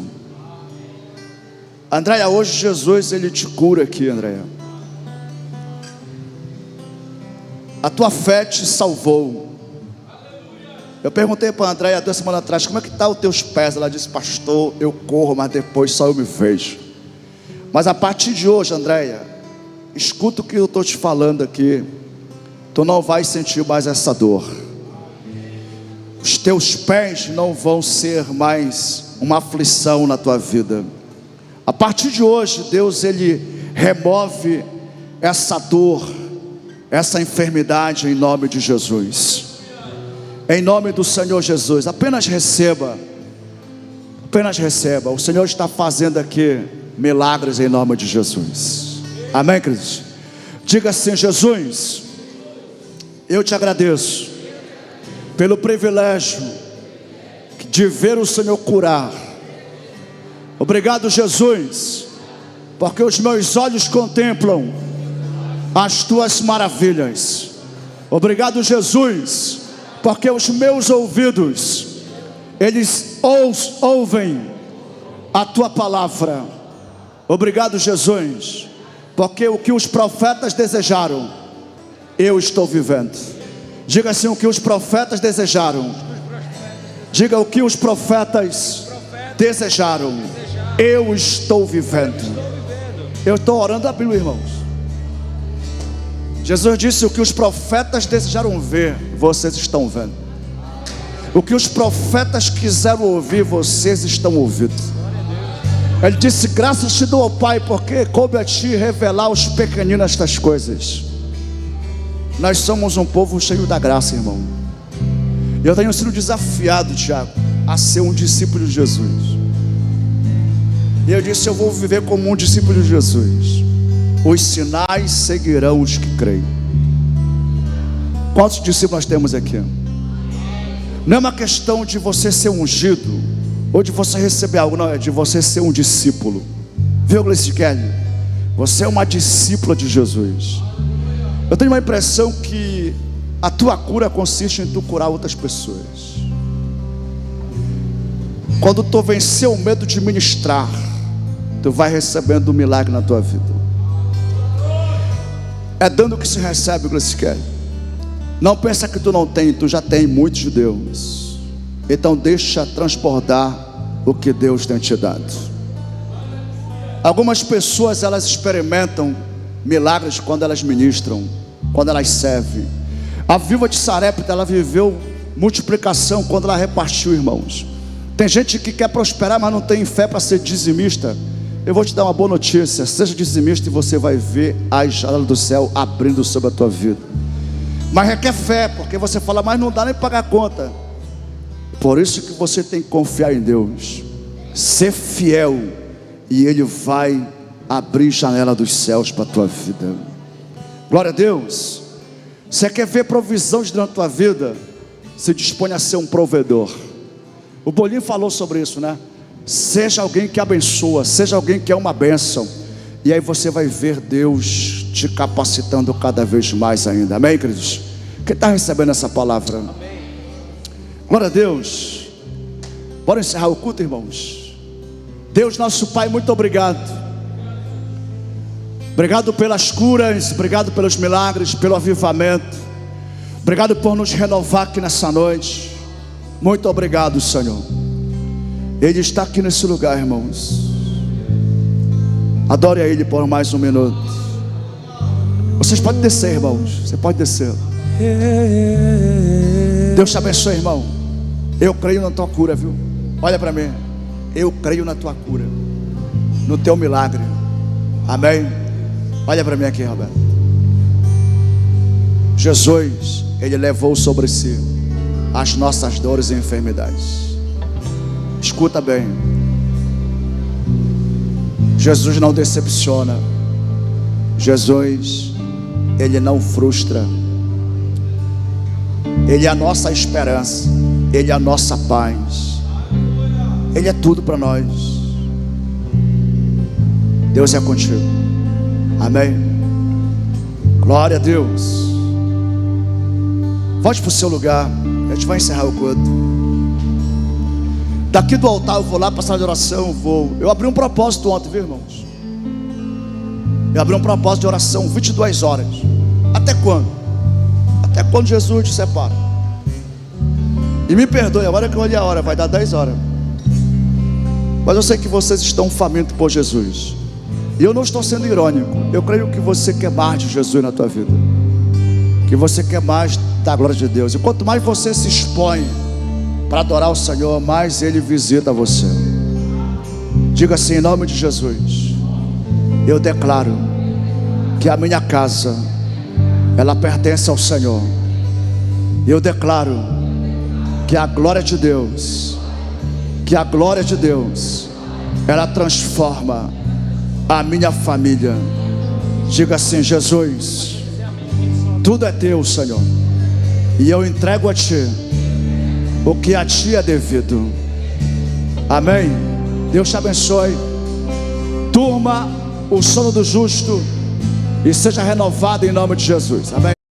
Andréia, hoje Jesus, Ele te cura aqui, Andréia. A tua fé te salvou. Eu perguntei para a Andréia 2 semanas atrás, como é que está os teus pés? Ela disse, pastor, eu corro, mas depois só eu me vejo. Mas a partir de hoje, Andréia, escuta o que eu estou te falando aqui. Tu não vai sentir mais essa dor. Os teus pés não vão ser mais uma aflição na tua vida. A partir de hoje, Deus, Ele remove essa dor, essa enfermidade em nome de Jesus. Em nome do Senhor Jesus. Apenas receba. Apenas receba. O Senhor está fazendo aqui milagres em nome de Jesus. Amém, queridos? Diga assim, Jesus, eu te agradeço pelo privilégio de ver o Senhor curar. Obrigado, Jesus, porque os meus olhos contemplam as tuas maravilhas. Obrigado, Jesus, porque os meus ouvidos, eles ouvem a tua palavra. Obrigado, Jesus, porque o que os profetas desejaram, eu estou vivendo. Diga assim, o que os profetas desejaram. Diga, o que os profetas desejaram, eu estou vivendo. Eu estou orando a Bíblia, irmãos. Jesus disse, o que os profetas desejaram ver, vocês estão vendo. O que os profetas quiseram ouvir, vocês estão ouvindo. Ele disse, graças te dou ao Pai, porque coube a ti revelar aos pequeninos estas coisas. Nós somos um povo cheio da graça, irmão. Eu tenho sido desafiado, Tiago, a ser um discípulo de Jesus. E eu disse, eu vou viver como um discípulo de Jesus. Os sinais seguirão os que creem. Quantos discípulos nós temos aqui? Não é uma questão de você ser ungido ou de você receber algo, não, é de você ser um discípulo. Viu, Gleice Kelly? Você é uma discípula de Jesus. Eu tenho uma impressão que a tua cura consiste em tu curar outras pessoas. Quando tu vencer o medo de ministrar, tu vai recebendo um milagre na tua vida. É dando que se recebe, Gleice Kelly. Não pensa que tu não tem, tu já tem muito de Deus. Então deixa transbordar o que Deus tem te dado. Algumas pessoas, elas experimentam milagres quando elas ministram, quando elas servem. A viúva de Sarepta, ela viveu multiplicação quando ela repartiu, irmãos. Tem gente que quer prosperar, mas não tem fé para ser dizimista. Eu vou te dar uma boa notícia: seja dizimista e você vai ver as janelas do céu abrindo sobre a tua vida. Mas requer fé, porque você fala, mas não dá nem pagar a conta. Por isso que você tem que confiar em Deus, ser fiel, e Ele vai abrir janela dos céus para a tua vida. Glória a Deus. Você quer ver provisão dentro da tua vida? Se dispõe a ser um provedor. O Bolinho falou sobre isso, né? Seja alguém que abençoa, seja alguém que é uma bênção. E aí você vai ver Deus te capacitando cada vez mais ainda. Amém, queridos? Quem está recebendo essa palavra? Amém. Glória a Deus. Bora encerrar o culto, irmãos. Deus nosso Pai, muito obrigado. Obrigado pelas curas, obrigado pelos milagres, pelo avivamento. Obrigado por nos renovar aqui nessa noite. Muito obrigado, Senhor. Ele está aqui nesse lugar, irmãos. Adore a Ele por mais um minuto. Vocês podem descer, irmãos. Você pode descer. Deus te abençoe, irmão. Eu creio na tua cura, viu? Olha para mim. Eu creio na tua cura, no teu milagre. Amém? Olha para mim aqui, Roberto. Jesus, Ele levou sobre si as nossas dores e enfermidades. Escuta bem. Jesus não decepciona. Jesus, Ele não frustra. Ele é a nossa esperança. Ele é a nossa paz. Ele é tudo para nós. Deus é contigo. Amém. Glória a Deus. Volte para o seu lugar. A gente vai encerrar o culto. Daqui do altar eu vou lá para a sala de oração. Eu abri um propósito ontem, viu, irmãos? Eu abri um propósito de oração 22 horas. Até quando? Até quando Jesus te separa. E me perdoe, agora que eu olhei a hora, vai dar 10 horas. Mas eu sei que vocês estão famintos por Jesus. E eu não estou sendo irônico. Eu creio que você quer mais de Jesus na tua vida, que você quer mais da glória de Deus. E quanto mais você se expõe para adorar o Senhor, mais Ele visita você. Diga assim: em nome de Jesus, eu declaro que a minha casa, ela pertence ao Senhor. Eu declaro que a glória de Deus, ela transforma a minha família. Diga assim: Jesus, tudo é teu, Senhor, e eu entrego a Ti o que a Ti é devido. Amém. Deus te abençoe. Durma o sono do justo e seja renovado em nome de Jesus. Amém.